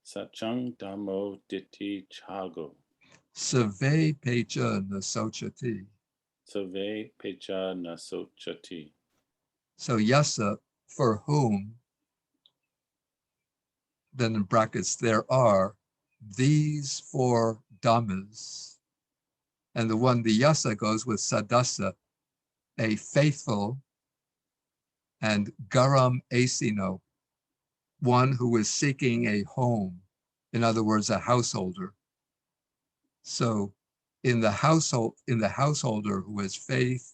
[SPEAKER 2] Sachang dhammo diti chago.
[SPEAKER 1] save pecha nasochati.
[SPEAKER 2] Save pecha nasochati.
[SPEAKER 1] So yasa, for whom, then in brackets, there are these four dhammas. And the one, the yasa goes with sadasa, a faithful, and garam asino, one who is seeking a home. In other words, a householder. So in the householder who has faith,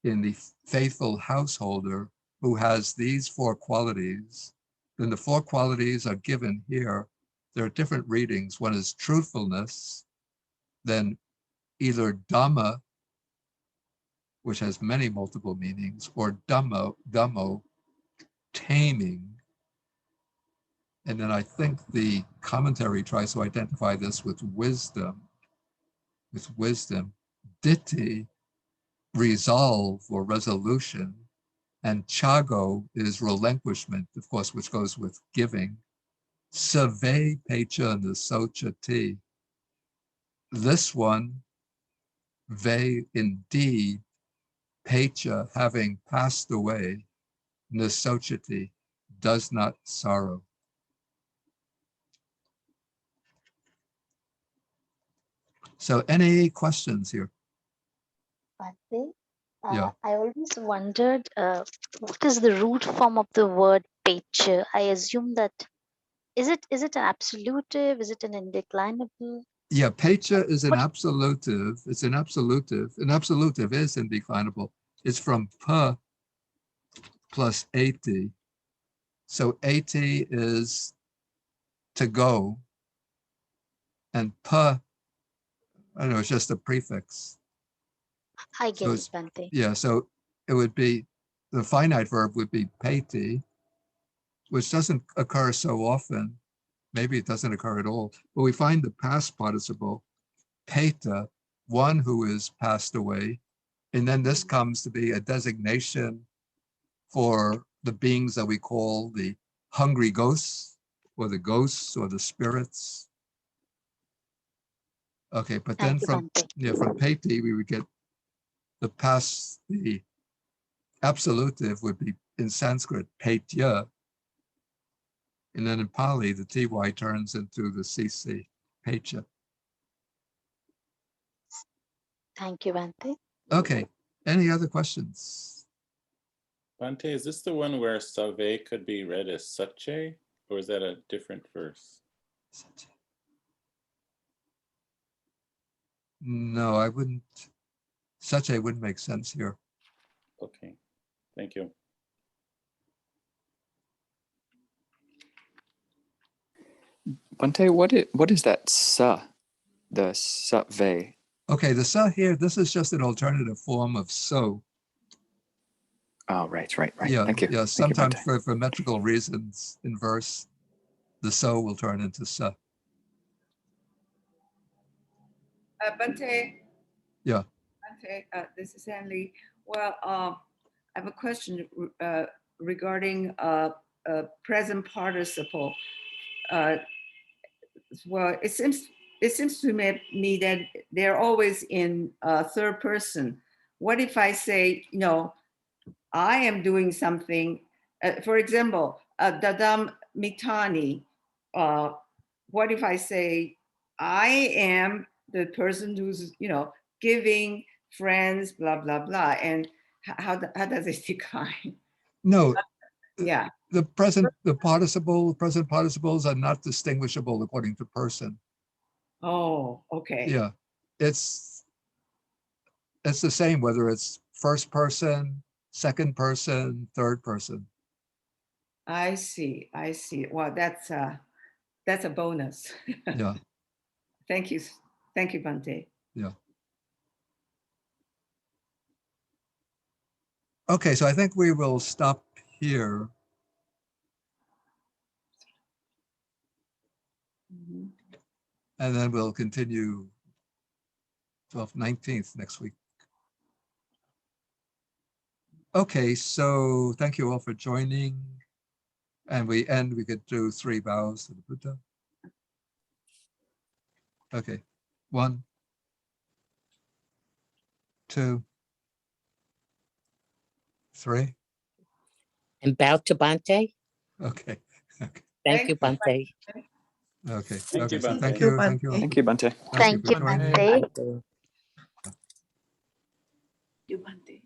[SPEAKER 1] in the faithful householder who has these four qualities, then the four qualities are given here. There are different readings. One is truthfulness, then either Dhamma, which has many multiple meanings, or Dhammo, taming. And then I think the commentary tries to identify this with wisdom. Ditti, resolve or resolution. And chago is relinquishment, of course, which goes with giving. Save pecha nasochati. This one, ve indeed, pecha, having passed away, nasochati, does not sorrow. So any questions here?
[SPEAKER 5] Bhante,
[SPEAKER 1] Yeah.
[SPEAKER 5] I always wondered what is the root form of the word pecha? I assume that is it an absolutive? Is it an indeclinable?
[SPEAKER 1] Yeah, pecha is an absolutive. It's an absolutive. An absolutive is indeclinable. It's from pa plus ati. So ati is to go, and pa, I don't know, it's just a prefix.
[SPEAKER 5] I
[SPEAKER 1] So
[SPEAKER 5] get
[SPEAKER 1] it's,
[SPEAKER 5] it, Bhante.
[SPEAKER 1] yeah, so it would be, the finite verb would be peti, which doesn't occur so often. Maybe it doesn't occur at all, but we find the past participle, peta, one who is passed away. And then this comes to be a designation for the beings that we call the hungry ghosts, or the spirits. Okay, but then
[SPEAKER 5] Thank you,
[SPEAKER 1] from,
[SPEAKER 5] Bhante.
[SPEAKER 1] yeah, from Peti, we would get the absolutive would be in Sanskrit, Petya. And then in Pali, the ty turns into the cc, Petya.
[SPEAKER 5] Thank you, Bhante.
[SPEAKER 1] Okay, any other questions?
[SPEAKER 2] Bhante, is this the one where Save could be read as Sache, or is that a different verse?
[SPEAKER 1] No, I wouldn't. Such a wouldn't make sense here.
[SPEAKER 2] Okay, thank you.
[SPEAKER 7] Bhante, what is that sa? The sa-ve?
[SPEAKER 1] Okay, the sa here, this is just an alternative form of so.
[SPEAKER 7] Oh, right.
[SPEAKER 1] Yeah,
[SPEAKER 7] Thank you.
[SPEAKER 1] yeah.
[SPEAKER 7] Thank you,
[SPEAKER 1] Sometimes
[SPEAKER 7] Bhante.
[SPEAKER 1] for metrical reasons in verse, the so will turn into sa.
[SPEAKER 6] Bhante.
[SPEAKER 1] Yeah.
[SPEAKER 6] Bhante, this is Anne-Lee. Well, I have a question regarding present participle. Well, it seems to me that they're always in third person. What if I say, I am doing something, for example, dadam mitani. What if I say, I am the person who's, giving friends, blah, blah, blah. And how does it decline?
[SPEAKER 1] No,
[SPEAKER 6] Yeah.
[SPEAKER 1] the present participles are not distinguishable according to person.
[SPEAKER 6] Oh, okay.
[SPEAKER 1] Yeah, it's the same whether it's first person, second person, third person.
[SPEAKER 6] I see. Well, that's a bonus.
[SPEAKER 1] Yeah,
[SPEAKER 6] Thank you, Bhante.
[SPEAKER 1] yeah. Okay, so I think we will stop here.
[SPEAKER 6] Mhm.
[SPEAKER 1] And then we'll continue 19th next week. Okay, so thank you all for joining. And we could do 3 bows to the Buddha. Okay, 1, 2, 3.
[SPEAKER 8] And bow to Bhante.
[SPEAKER 1] Okay, okay,
[SPEAKER 8] Thank you, Bhante.
[SPEAKER 1] okay.
[SPEAKER 2] Thank you,
[SPEAKER 1] Okay, so
[SPEAKER 2] Bhante.
[SPEAKER 1] thank you, thank you.
[SPEAKER 4] Bhante.
[SPEAKER 7] Thank you, Bhante.
[SPEAKER 1] Thank you
[SPEAKER 5] Thank
[SPEAKER 1] for
[SPEAKER 5] you,
[SPEAKER 1] joining.
[SPEAKER 5] Bhante.
[SPEAKER 8] Bhante.
[SPEAKER 4] You, Bhante.